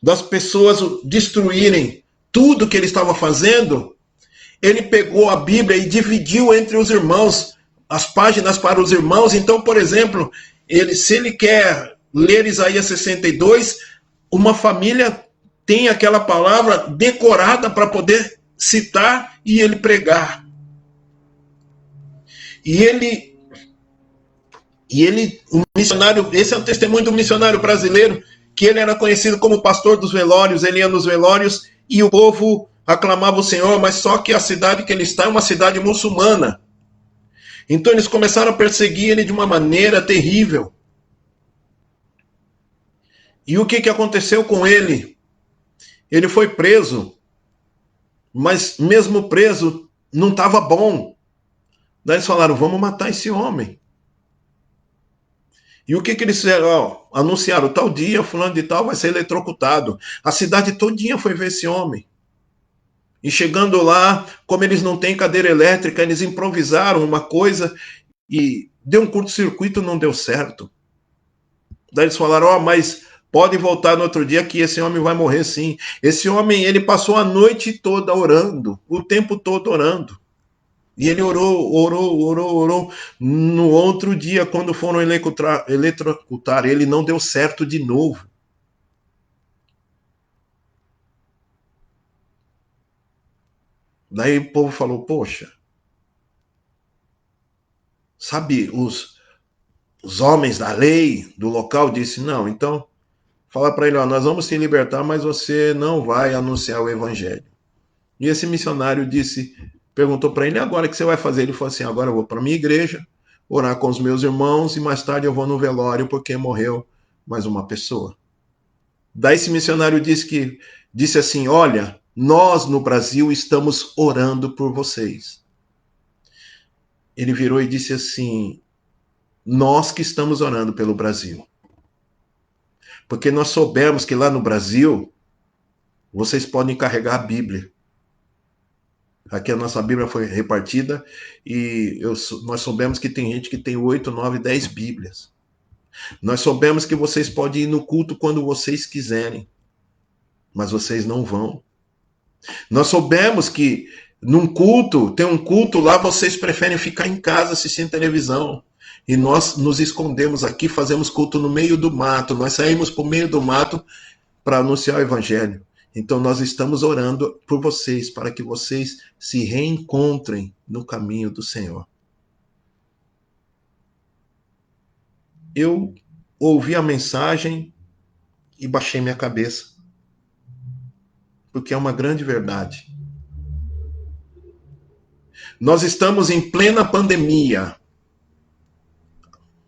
das pessoas destruírem tudo que ele estava fazendo, ele pegou a Bíblia e dividiu entre os irmãos, as páginas para os irmãos. Então, por exemplo, se ele quer ler Isaías 62, uma família tem aquela palavra decorada para poder citar e ele pregar. E um missionário, esse é o testemunho do missionário brasileiro, que ele era conhecido como pastor dos velórios. Ele ia nos velórios e o povo aclamava o Senhor, mas só que a cidade que ele está é uma cidade muçulmana. Então eles começaram a perseguir ele de uma maneira terrível. E o que aconteceu com ele? Ele foi preso, mas mesmo preso não estava bom. Daí eles falaram, vamos matar esse homem. E o que eles fizeram? Anunciaram, tal dia, fulano de tal vai ser eletrocutado. A cidade todinha foi ver esse homem. E chegando lá, como eles não têm cadeira elétrica, eles improvisaram uma coisa e deu um curto-circuito, não deu certo. Daí eles falaram, mas pode voltar no outro dia que esse homem vai morrer sim. Esse homem, ele passou a noite toda orando, o tempo todo orando. E ele orou. No outro dia, quando foram eletrocutar, ele não deu certo de novo. Daí o povo falou, poxa, sabe, os homens da lei do local disse, não, então, fala para ele, nós vamos te libertar, mas você não vai anunciar o evangelho. E esse missionário perguntou para ele, agora o que você vai fazer? Ele falou assim, agora eu vou para minha igreja, orar com os meus irmãos e mais tarde eu vou no velório porque morreu mais uma pessoa. Daí esse missionário disse assim, olha, nós no Brasil estamos orando por vocês. Ele virou e disse assim, nós que estamos orando pelo Brasil. Porque nós soubemos que lá no Brasil, vocês podem carregar a Bíblia. Aqui a nossa Bíblia foi repartida e nós soubemos que tem gente que tem 8, 9, 10 Bíblias. Nós soubemos que vocês podem ir no culto quando vocês quiserem, mas vocês não vão. Nós soubemos que tem um culto lá, vocês preferem ficar em casa assistindo televisão. E nós nos escondemos aqui, fazemos culto no meio do mato. Nós saímos para o meio do mato para anunciar o evangelho. Então nós estamos orando por vocês, para que vocês se reencontrem no caminho do Senhor. Eu ouvi a mensagem e baixei minha cabeça, porque é uma grande verdade. Nós estamos em plena pandemia,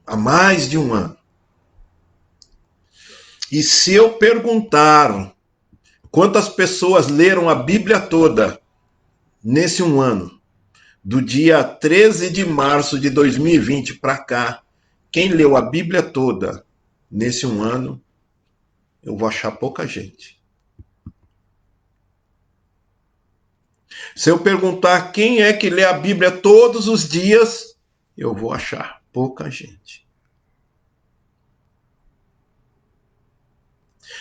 há mais de um ano. E se eu perguntar quantas pessoas leram a Bíblia toda nesse um ano, do dia 13 de março de 2020 para cá, quem leu a Bíblia toda nesse um ano, eu vou achar pouca gente. Se eu perguntar quem é que lê a Bíblia todos os dias, eu vou achar pouca gente.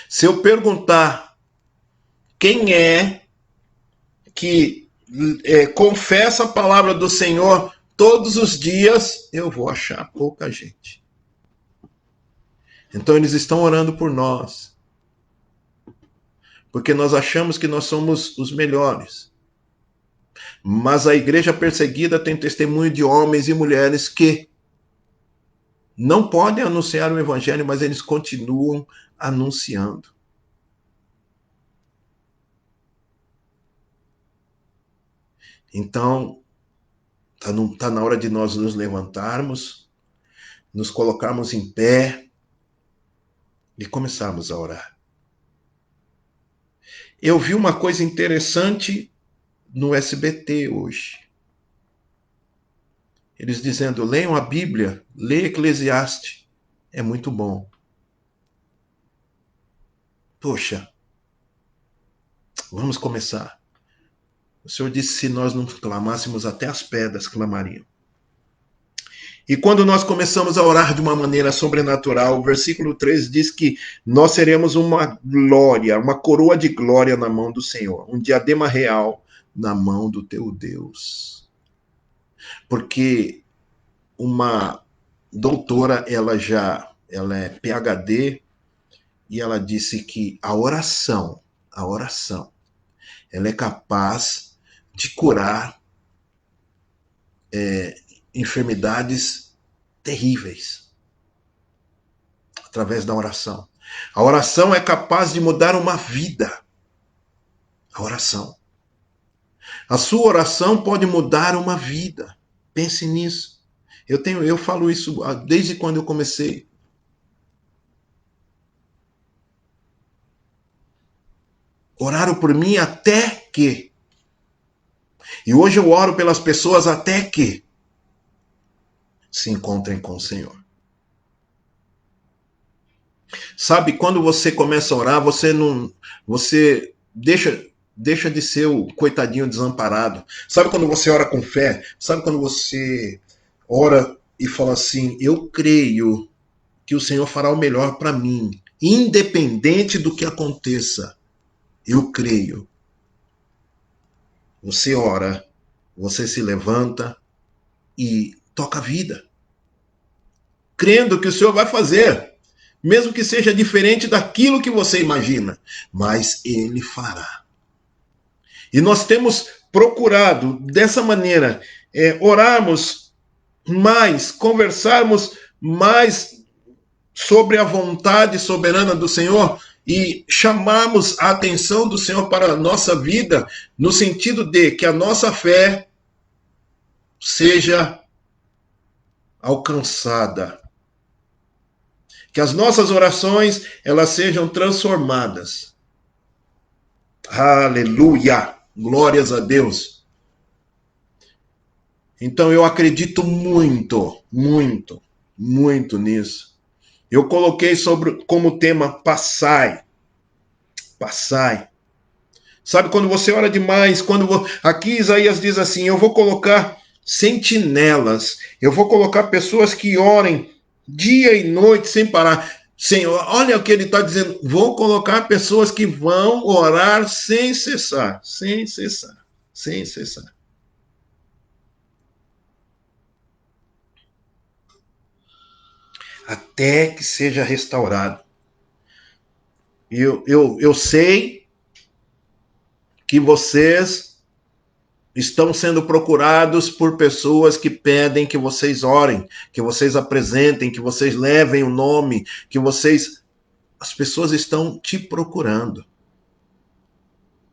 Se eu perguntar quem é que confessa a palavra do Senhor todos os dias, eu vou achar pouca gente. Então eles estão orando por nós, porque nós achamos que nós somos os melhores. Mas a igreja perseguida tem testemunho de homens e mulheres que não podem anunciar o evangelho, mas eles continuam anunciando. Então, está na hora de nós nos levantarmos, nos colocarmos em pé e começarmos a orar. Eu vi uma coisa interessante no SBT hoje. Eles dizendo, leiam a Bíblia, leia Eclesiastes, é muito bom. Poxa, vamos começar. O Senhor disse, se nós não clamássemos, até as pedras clamariam. E quando nós começamos a orar de uma maneira sobrenatural, o versículo 3 diz que nós seremos uma glória, uma coroa de glória na mão do Senhor, um diadema real na mão do teu Deus. Porque uma doutora, ela é PhD, e ela disse que a oração, ela é capaz de curar enfermidades terríveis através da oração. A oração é capaz de mudar uma vida. A oração. A sua oração pode mudar uma vida. Pense nisso. Eu falo isso desde quando eu comecei. Oraram por mim até que. E hoje eu oro pelas pessoas até que se encontrem com o Senhor. Sabe, quando você começa a orar, você deixa de ser o coitadinho desamparado. Sabe quando você ora com fé? Sabe quando você ora e fala assim, eu creio que o Senhor fará o melhor para mim, independente do que aconteça. Eu creio. Você ora, você se levanta e toca a vida, crendo que o Senhor vai fazer, mesmo que seja diferente daquilo que você imagina, mas Ele fará. E nós temos procurado, dessa maneira, orarmos mais, conversarmos mais sobre a vontade soberana do Senhor e chamarmos a atenção do Senhor para a nossa vida, no sentido de que a nossa fé seja alcançada. Que as nossas orações, elas sejam transformadas. Aleluia! Glórias a Deus. Então eu acredito muito, muito, muito nisso. Eu coloquei como tema passai. Passai. Sabe quando você ora demais, aqui Isaías diz assim, eu vou colocar sentinelas, eu vou colocar pessoas que orem dia e noite sem parar. Senhor, olha o que ele está dizendo, vou colocar pessoas que vão orar sem cessar, sem cessar, sem cessar. Até que seja restaurado. Eu sei que vocês estão sendo procurados por pessoas que pedem que vocês orem, que vocês apresentem, que vocês levem o nome, as pessoas estão te procurando.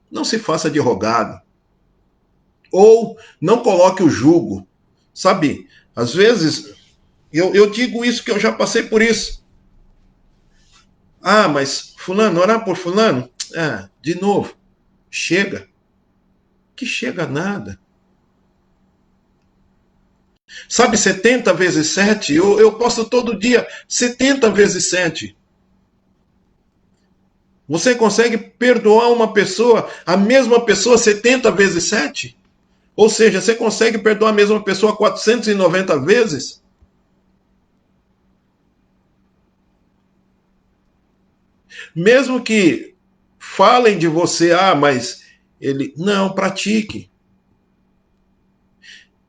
Não se faça de rogado. Ou não coloque o jugo. Sabe, às vezes, eu digo isso que eu já passei por isso. Ah, mas fulano, orar por fulano? Ah, de novo, chega. Que chega nada. Sabe, 70 vezes 7, eu posto todo dia 70 vezes 7. Você consegue perdoar uma pessoa, a mesma pessoa 70 vezes 7? Ou seja, você consegue perdoar a mesma pessoa 490 vezes? Mesmo que falem de você, mas ele... Não, pratique.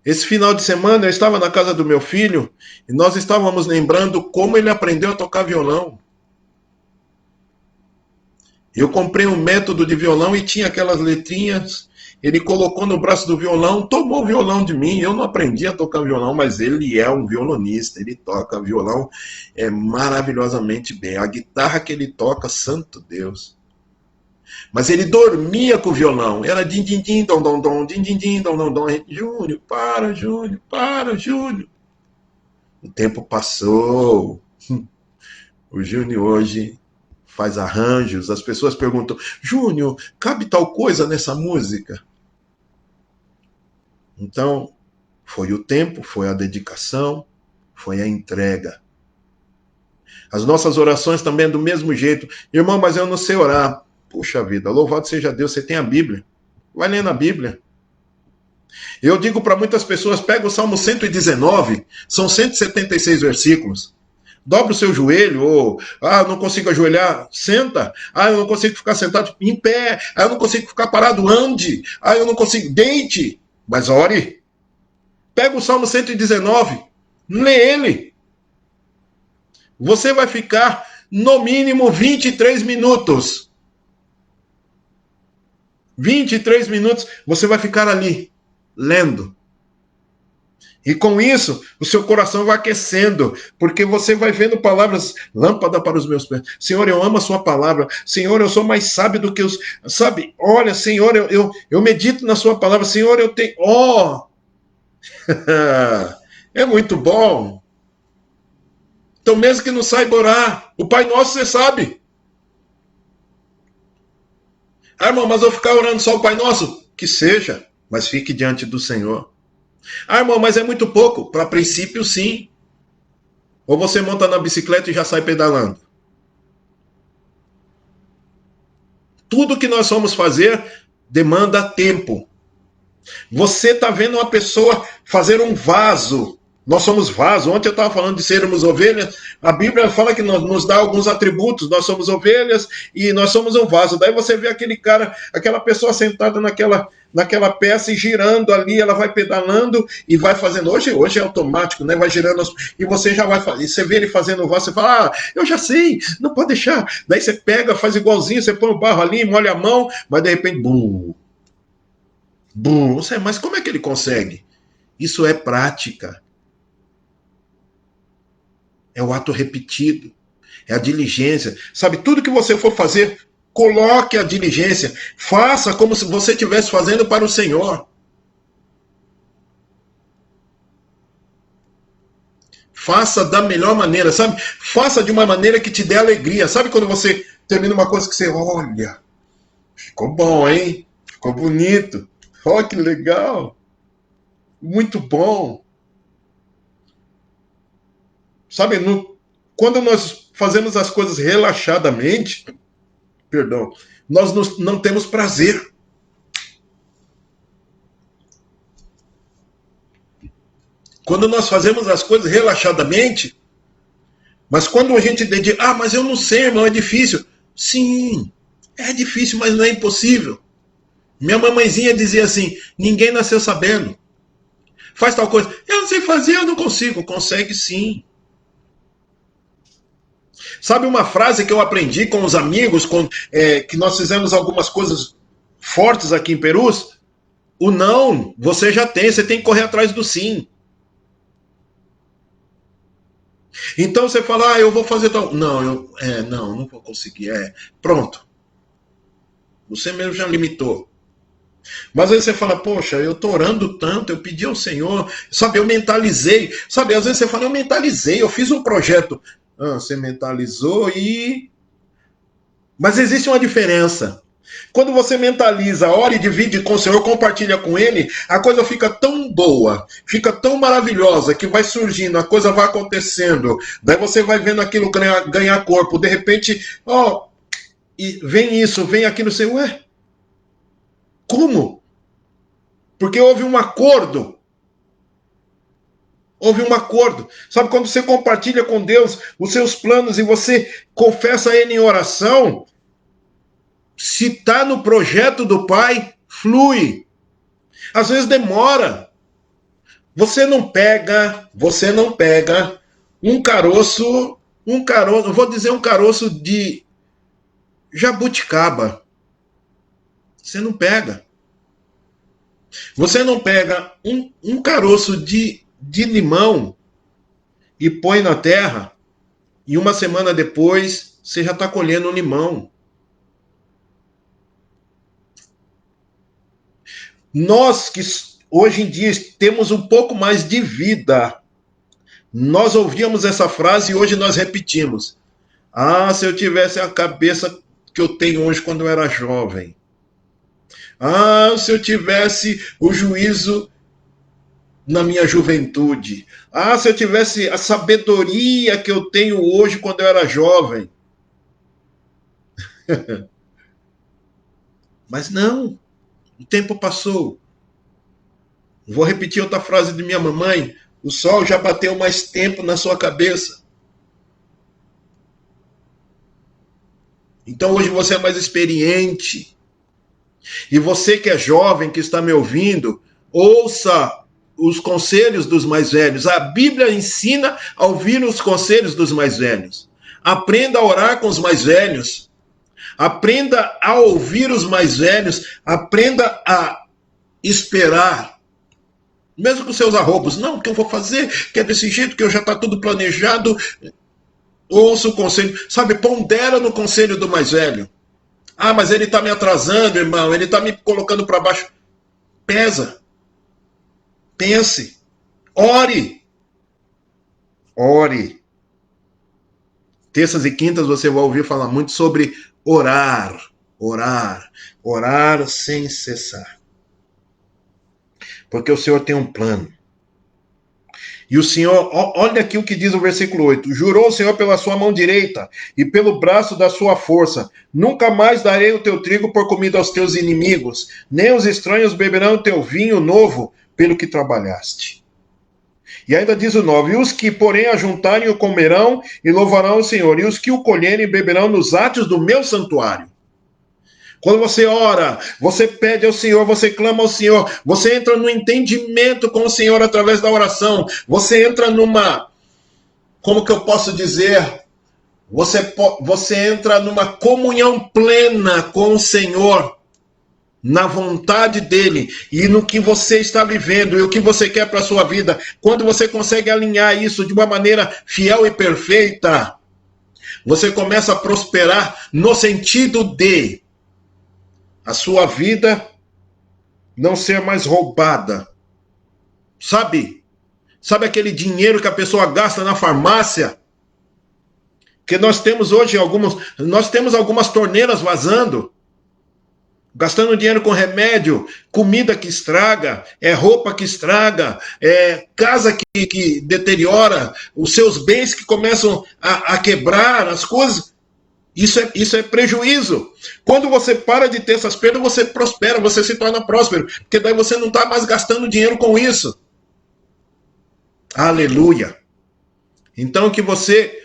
Esse final de semana eu estava na casa do meu filho e nós estávamos lembrando como ele aprendeu a tocar violão. Eu comprei um método de violão e tinha aquelas letrinhas. Ele colocou no braço do violão, tomou o violão de mim. Eu não aprendi a tocar violão, mas ele é um violonista. Ele toca violão maravilhosamente bem. A guitarra que ele toca, santo Deus. Mas ele dormia com o violão. Era din din din dom dom dom, din din din dom dom dom. Júnior, para, Júnior, para, Júnior. O tempo passou. O Júnior hoje faz arranjos. As pessoas perguntam: Júnior, cabe tal coisa nessa música? Então, foi o tempo, foi a dedicação, foi a entrega. As nossas orações também do mesmo jeito. Irmão, mas eu não sei orar. Puxa vida, louvado seja Deus, você tem a Bíblia. Vai lendo a Bíblia. Eu digo para muitas pessoas, pega o Salmo 119, são 176 versículos. Dobra o seu joelho, ou, eu não consigo ajoelhar, senta. Eu não consigo ficar sentado em pé. Eu não consigo ficar parado, ande. Eu não consigo, deite. Mas ore. Pega o Salmo 119, lê ele. Você vai ficar, no mínimo, 23 minutos. 23 minutos, você vai ficar ali, lendo. E com isso, o seu coração vai aquecendo, porque você vai vendo palavras, lâmpada para os meus pés. Senhor, eu amo a sua palavra. Senhor, eu sou mais sábio do que os... Sabe, olha, Senhor, eu medito na sua palavra. Senhor, eu tenho... É muito bom. Então, mesmo que não saiba orar, o Pai Nosso você sabe. Irmão, mas eu ficar orando só o Pai Nosso? Que seja, mas fique diante do Senhor. Irmão, mas é muito pouco. Para princípio, sim. Ou você monta na bicicleta e já sai pedalando. Tudo que nós vamos fazer demanda tempo. Você está vendo uma pessoa fazer um vaso. Nós somos vaso. Ontem eu estava falando de sermos ovelhas. A Bíblia fala que nos dá alguns atributos. Nós somos ovelhas e nós somos um vaso. Daí você vê aquele cara, aquela pessoa sentada naquela peça e girando ali, ela vai pedalando e vai fazendo. Hoje é automático, né? Vai girando e você já vai fazer. Você vê ele fazendo o vaso, você fala, eu já sei, não pode deixar. Daí você pega, faz igualzinho, você põe o barro ali, molha a mão, mas de repente, bum. Mas como é que ele consegue? Isso é prática. É o ato repetido. É a diligência. Sabe, tudo que você for fazer, coloque a diligência. Faça como se você estivesse fazendo para o Senhor. Faça da melhor maneira, sabe? Faça de uma maneira que te dê alegria. Sabe quando você termina uma coisa que você olha, ficou bom, hein? Ficou bonito. Olha que legal. Muito bom. Sabe, quando nós fazemos as coisas relaxadamente, nós não temos prazer. Quando nós fazemos as coisas relaxadamente, mas quando a gente dedica, mas eu não sei, irmão, é difícil. Sim, é difícil, mas não é impossível. Minha mamãezinha dizia assim, ninguém nasceu sabendo. Faz tal coisa. Eu não sei fazer, eu não consigo. Consegue sim. Sabe uma frase que eu aprendi com os amigos, que nós fizemos algumas coisas fortes aqui em Perus? O não, você já tem, você tem que correr atrás do sim. Então você fala, eu vou fazer tal... não vou conseguir. Pronto. Você mesmo já limitou. Mas aí você fala, poxa, eu tô orando tanto, eu pedi ao Senhor, sabe, eu mentalizei. Sabe, às vezes você fala, eu mentalizei, eu fiz um projeto. Você mentalizou Mas existe uma diferença. Quando você mentaliza, ora e divide com o Senhor, compartilha com Ele, a coisa fica tão boa, fica tão maravilhosa, que vai surgindo, a coisa vai acontecendo, daí você vai vendo aquilo ganhar corpo, de repente, e vem isso, vem aquilo, você, como? Porque houve um acordo. Houve um acordo. Sabe, quando você compartilha com Deus os seus planos e você confessa Ele em oração, se está no projeto do Pai, flui. Às vezes demora. Você não pega eu vou dizer um caroço de jabuticaba. Você não pega. Você não pega um caroço de limão e põe na terra e uma semana depois você já está colhendo um limão. Nós que hoje em dia temos um pouco mais de vida, nós ouvíamos essa frase e hoje nós repetimos. Ah, se eu tivesse a cabeça que eu tenho hoje quando eu era jovem. Ah, se eu tivesse o juízo na minha juventude. Ah, se eu tivesse a sabedoria que eu tenho hoje quando eu era jovem. Mas não, o tempo passou. Vou repetir outra frase de minha mamãe: o sol já bateu mais tempo na sua cabeça. Então hoje você é mais experiente. E você que é jovem, que está me ouvindo, ouça os conselhos dos mais velhos. A Bíblia ensina a ouvir os conselhos dos mais velhos. Aprenda a orar com os mais velhos. Aprenda a ouvir os mais velhos. Aprenda a esperar. Mesmo com seus arrobos. Não, o que eu vou fazer? Que é desse jeito, que eu já está tudo planejado. Ouça o conselho. Sabe, pondera no conselho do mais velho. Ah, mas ele está me atrasando, irmão. Ele está me colocando para baixo. Pesa. Pense. Ore. Ore. Terças e quintas você vai ouvir falar muito sobre orar. Orar. Orar sem cessar. Porque o Senhor tem um plano. E o Senhor, olha aqui o que diz o versículo 8. Jurou o Senhor pela sua mão direita e pelo braço da sua força. Nunca mais darei o teu trigo por comida aos teus inimigos, nem os estranhos beberão o teu vinho novo pelo que trabalhaste. E ainda diz o 9. E os que, porém, ajuntarem o comerão e louvarão o Senhor. E os que o colherem beberão nos átrios do meu santuário. Quando você ora, você pede ao Senhor, você clama ao Senhor, você entra no entendimento com o Senhor através da oração, você entra numa, como que eu posso dizer, você entra numa comunhão plena com o Senhor, na vontade dele e no que você está vivendo e o que você quer para a sua vida. Quando você consegue alinhar isso de uma maneira fiel e perfeita, você começa a prosperar no sentido de a sua vida não ser mais roubada. Sabe? Sabe aquele dinheiro que a pessoa gasta na farmácia? Que nós temos hoje nós temos algumas torneiras vazando. Gastando dinheiro com remédio, comida que estraga, roupa que estraga, casa que deteriora, os seus bens que começam a quebrar, as coisas. Isso é prejuízo. Quando você para de ter essas perdas, você prospera, você se torna próspero. Porque daí você não está mais gastando dinheiro com isso. Aleluia. Então que você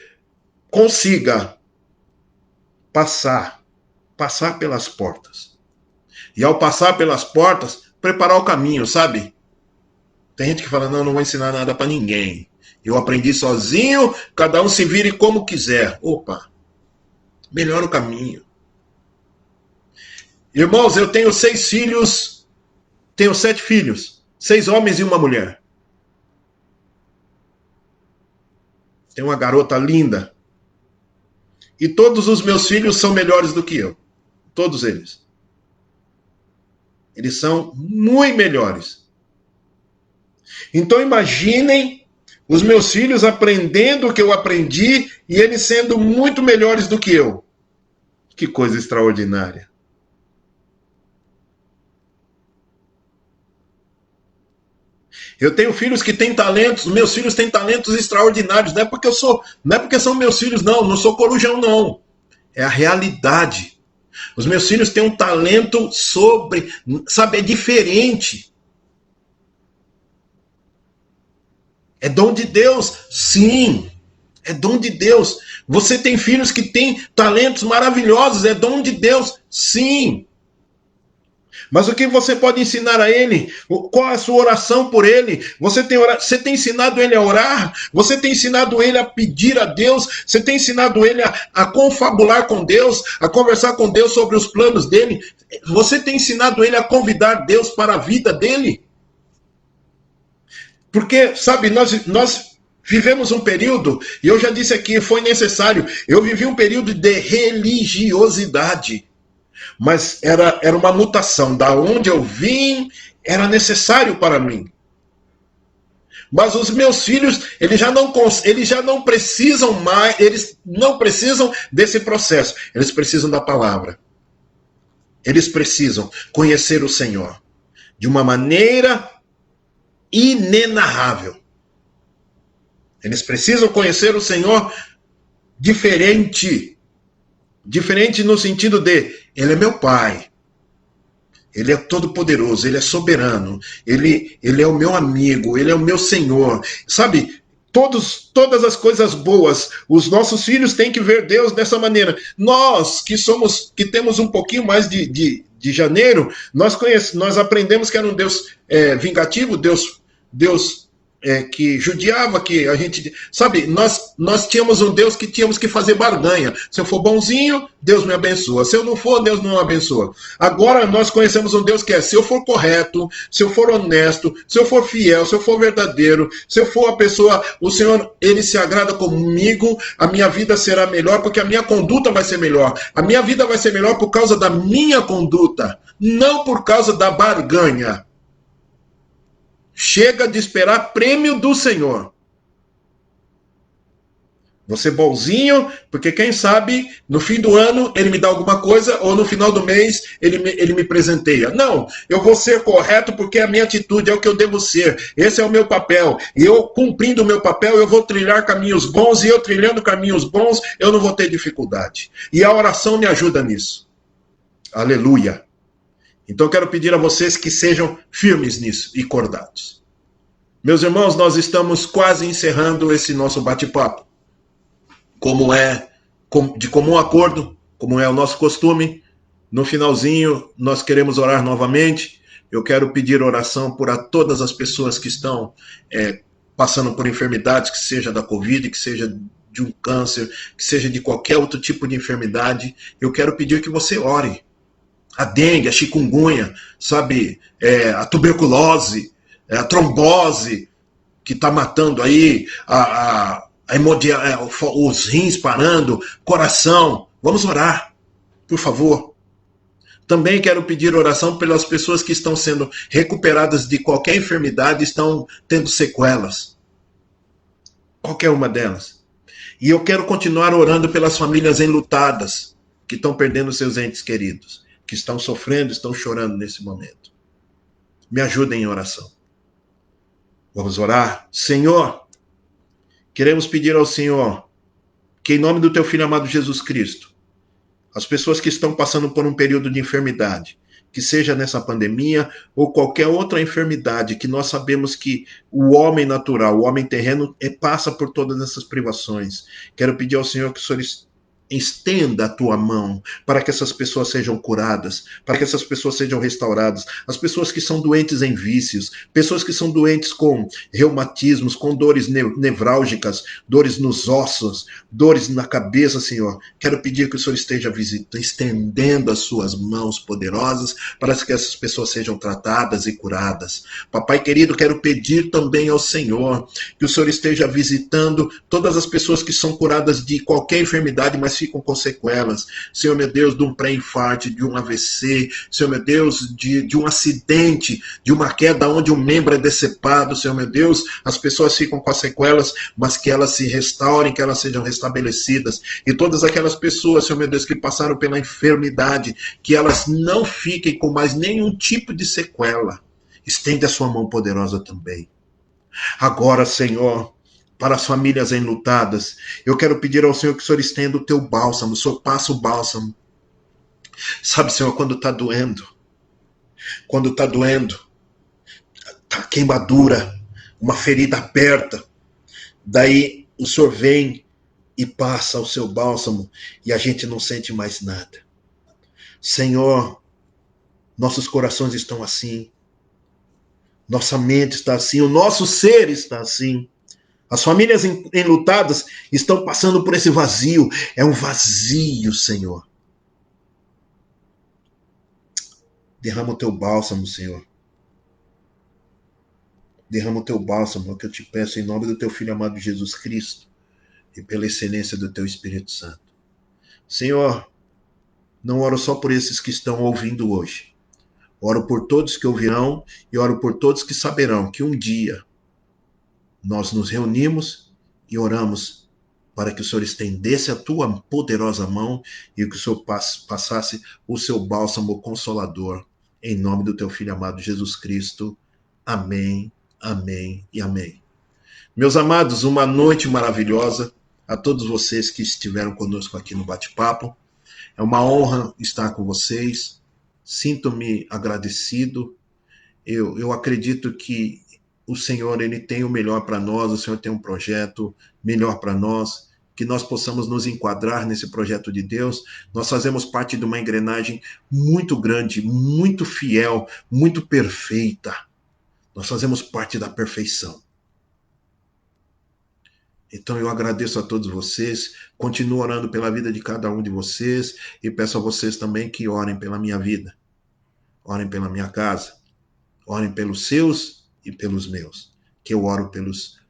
consiga passar pelas portas. E ao passar pelas portas, preparar o caminho, sabe? Tem gente que fala, não vou ensinar nada para ninguém. Eu aprendi sozinho, cada um se vire como quiser. Opa! Melhora o caminho. Irmãos, eu tenho 6 filhos, tenho 7 filhos, 6 homens e uma mulher. Tenho uma garota linda. E todos os meus filhos são melhores do que eu. Todos eles. Eles são muito melhores. Então imaginem os meus filhos aprendendo o que eu aprendi e eles sendo muito melhores do que eu. Que coisa extraordinária. Eu tenho filhos que têm talentos, meus filhos têm talentos extraordinários. Não é porque são meus filhos, não sou corujão, não. É a realidade. Os meus filhos têm um talento é diferente. É dom de Deus? Sim, é dom de Deus. Você tem filhos que têm talentos maravilhosos, é dom de Deus? Sim. Mas o que você pode ensinar a ele? Qual é a sua oração por ele? Você tem ensinado ele a orar? Você tem ensinado ele a pedir a Deus? Você tem ensinado ele a confabular com Deus? A conversar com Deus sobre os planos dele? Você tem ensinado ele a convidar Deus para a vida dele? Porque, sabe, nós vivemos um período, e eu já disse aqui, foi necessário. Eu vivi um período de religiosidade. Mas era uma mutação. Da onde eu vim, era necessário para mim. Mas os meus filhos, eles já não precisam mais, eles não precisam desse processo. Eles precisam da palavra. Eles precisam conhecer o Senhor de uma maneira inenarrável. Eles precisam conhecer o Senhor diferente. Diferente no sentido de, ele é meu pai, ele é todo poderoso, ele é soberano, ele é o meu amigo, ele é o meu Senhor. Sabe, todas as coisas boas, os nossos filhos têm que ver Deus dessa maneira. Nós que temos um pouquinho mais de janeiro, nós aprendemos que era um Deus vingativo, Deus que judiava, que a gente... Sabe, nós tínhamos um Deus que tínhamos que fazer barganha. Se eu for bonzinho, Deus me abençoa. Se eu não for, Deus não abençoa. Agora nós conhecemos um Deus que se eu for correto, se eu for honesto, se eu for fiel, se eu for verdadeiro, se eu for a pessoa, o Senhor, Ele se agrada comigo, a minha vida será melhor, porque a minha conduta vai ser melhor. A minha vida vai ser melhor por causa da minha conduta, não por causa da barganha. Chega de esperar prêmio do Senhor. Vou ser bonzinho, porque quem sabe no fim do ano ele me dá alguma coisa, ou no final do mês ele me presenteia. Não, eu vou ser correto porque a minha atitude é o que eu devo ser. Esse é o meu papel. E eu, cumprindo o meu papel, eu vou trilhar caminhos bons, e eu trilhando caminhos bons, eu não vou ter dificuldade. E a oração me ajuda nisso. Aleluia. Então quero pedir a vocês que sejam firmes nisso e cordatos. Meus irmãos, nós estamos quase encerrando esse nosso bate-papo. Como é de comum acordo, como é o nosso costume, no finalzinho nós queremos orar novamente. Eu quero pedir oração por todas as pessoas que estão passando por enfermidades, que seja da Covid, que seja de um câncer, que seja de qualquer outro tipo de enfermidade. Eu quero pedir que você ore. A dengue, a chikungunya, sabe, a tuberculose, a trombose, que está matando aí, os rins parando, coração. Vamos orar, por favor. Também quero pedir oração pelas pessoas que estão sendo recuperadas de qualquer enfermidade, estão tendo sequelas. Qualquer uma delas. E eu quero continuar orando pelas famílias enlutadas, que estão perdendo seus entes queridos, que estão sofrendo, estão chorando nesse momento. Me ajudem em oração. Vamos orar. Senhor, queremos pedir ao Senhor que, em nome do teu Filho amado Jesus Cristo, as pessoas que estão passando por um período de enfermidade, que seja nessa pandemia ou qualquer outra enfermidade, que nós sabemos que o homem natural, o homem terreno, passa por todas essas privações. Quero pedir ao Senhor que o Senhor estenda a tua mão para que essas pessoas sejam curadas, para que essas pessoas sejam restauradas. As pessoas que são doentes em vícios, pessoas que são doentes com reumatismos, com dores nevrálgicas, dores nos ossos, dores na cabeça, Senhor. Quero pedir que o Senhor esteja visitando, estendendo as suas mãos poderosas para que essas pessoas sejam tratadas e curadas. Papai querido, quero pedir também ao Senhor que o Senhor esteja visitando todas as pessoas que são curadas de qualquer enfermidade, mas ficam com sequelas, Senhor meu Deus, de um pré-infarto, de um AVC, Senhor meu Deus, de um acidente, de uma queda onde um membro é decepado, Senhor meu Deus, as pessoas ficam com as sequelas, mas que elas se restaurem, que elas sejam restabelecidas, e todas aquelas pessoas, Senhor meu Deus, que passaram pela enfermidade, que elas não fiquem com mais nenhum tipo de sequela, estende a sua mão poderosa também. Agora, Senhor, para as famílias enlutadas, eu quero pedir ao Senhor que o Senhor estenda o teu bálsamo, o Senhor passa o bálsamo. Sabe, Senhor, quando está doendo, tá queimadura, uma ferida aberta, daí o Senhor vem e passa o seu bálsamo e a gente não sente mais nada. Senhor, Nossos corações estão assim. Nossa mente está assim. O nosso ser está assim. As famílias enlutadas estão passando por esse vazio. É um vazio, Senhor. Derrama o teu bálsamo, Senhor. Derrama o teu bálsamo, é o que eu te peço, em nome do teu Filho amado Jesus Cristo e pela excelência do teu Espírito Santo. Senhor, não oro só por esses que estão ouvindo hoje. Oro por todos que ouvirão e oro por todos que saberão que um dia nós nos reunimos e oramos para que o Senhor estendesse a tua poderosa mão e que o Senhor passasse o seu bálsamo consolador. Em nome do teu Filho amado Jesus Cristo. Amém, amém e amém. Meus amados, uma noite maravilhosa a todos vocês que estiveram conosco aqui no bate-papo. É uma honra estar com vocês. Sinto-me agradecido. Eu acredito que o Senhor ele tem o melhor para nós, o Senhor tem um projeto melhor para nós, que nós possamos nos enquadrar nesse projeto de Deus. Nós fazemos parte de uma engrenagem muito grande, muito fiel, muito perfeita. Nós fazemos parte da perfeição. Então eu agradeço a todos vocês, continuo orando pela vida de cada um de vocês e peço a vocês também que orem pela minha vida, orem pela minha casa, orem pelos seus e pelos meus, que eu oro pelos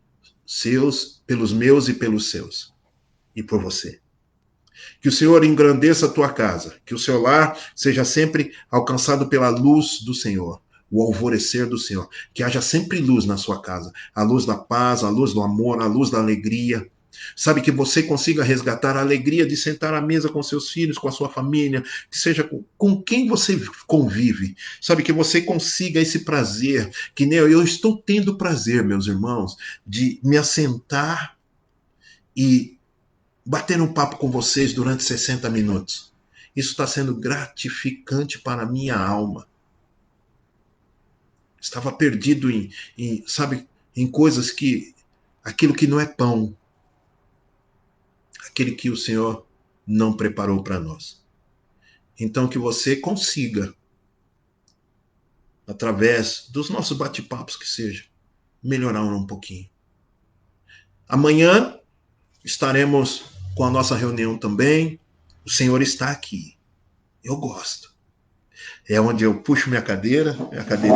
seus, pelos meus e pelos seus, e por você. Que o Senhor engrandeça a tua casa, que o seu lar seja sempre alcançado pela luz do Senhor, o alvorecer do Senhor, que haja sempre luz na sua casa, a luz da paz, a luz do amor, a luz da alegria. Sabe, que você consiga resgatar a alegria de sentar à mesa com seus filhos, com a sua família, que seja com quem você convive. Sabe, que você consiga esse prazer, que nem eu estou tendo prazer, meus irmãos, de me assentar e bater um papo com vocês durante 60 minutos. Isso está sendo gratificante para a minha alma. Estava perdido sabe, em coisas que, aquilo que não é pão, aquele que o Senhor não preparou para nós. Então que você consiga, através dos nossos bate-papos que seja, melhorar um pouquinho. Amanhã estaremos com a nossa reunião também. O Senhor está aqui. Eu gosto. É onde eu puxo minha cadeirinha tá aqui.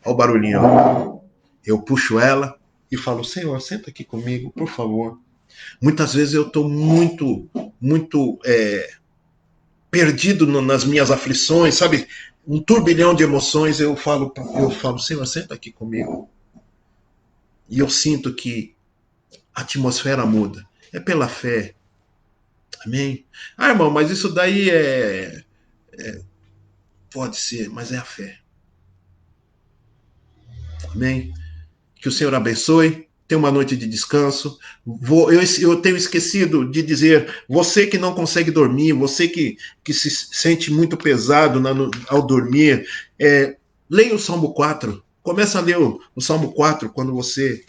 Olha o barulhinho. Ó. Eu puxo ela e falo, Senhor, senta aqui comigo, por favor. Muitas vezes eu estou muito perdido nas minhas aflições, sabe? Um turbilhão de emoções, eu falo, Senhor, senta aqui comigo. E eu sinto que a atmosfera muda. É pela fé. Amém? Ah, irmão, mas isso daí pode ser, mas é a fé. Amém? Que o Senhor abençoe. Tenha uma noite de descanso. Eu tenho esquecido de dizer, você que não consegue dormir, você que se sente muito pesado ao dormir, leia o Salmo 4. Começa a ler o Salmo 4 quando você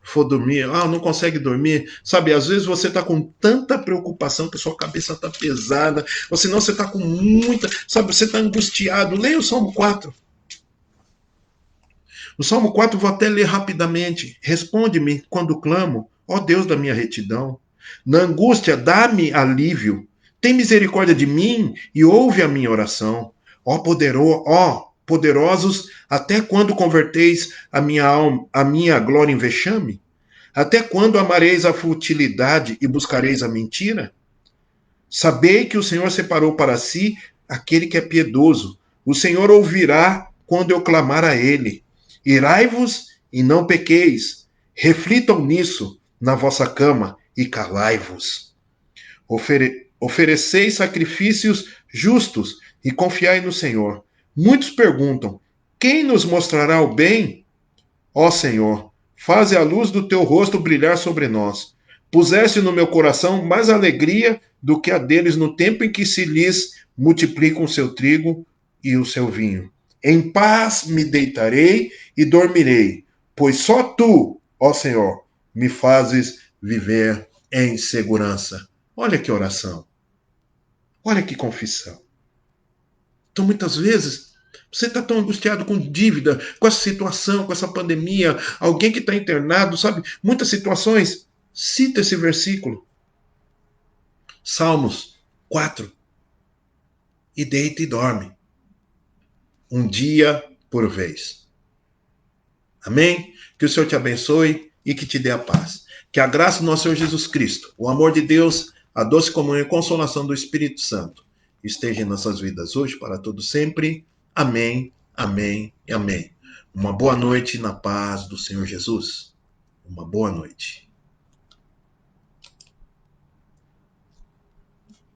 for dormir. Ah, não consegue dormir. Sabe, às vezes você está com tanta preocupação que sua cabeça está pesada, ou senão você está com muita, sabe, você está angustiado. Leia o Salmo 4. O Salmo 4 vou até ler rapidamente. Responde-me quando clamo, ó Deus da minha retidão. Na angústia, dá-me alívio. Tem misericórdia de mim e ouve a minha oração. Ó poderosos, até quando converteis a minha glória em vexame? Até quando amareis a futilidade e buscareis a mentira? Sabei que o Senhor separou para si aquele que é piedoso. O Senhor ouvirá quando eu clamar a ele. Irai-vos e não pequeis. Reflitam nisso na vossa cama e calai-vos. Ofereceis sacrifícios justos e confiai no Senhor. Muitos perguntam: quem nos mostrará o bem? Ó Senhor, faze a luz do teu rosto brilhar sobre nós. Puseste no meu coração mais alegria do que a deles no tempo em que se lhes multiplicam o seu trigo e o seu vinho. Em paz me deitarei e dormirei, pois só tu, ó Senhor, me fazes viver em segurança. Olha que oração. Olha que confissão. Então, muitas vezes, você está tão angustiado com dívida, com essa situação, com essa pandemia, alguém que está internado, sabe? Muitas situações. Cita esse versículo. Salmos 4. E deita e dorme. Um dia por vez. Amém? Que o Senhor te abençoe e que te dê a paz. Que a graça do nosso Senhor Jesus Cristo, o amor de Deus, a doce comunhão e consolação do Espírito Santo esteja em nossas vidas hoje para todo sempre. Amém, amém e amém. Uma boa noite na paz do Senhor Jesus. Uma boa noite.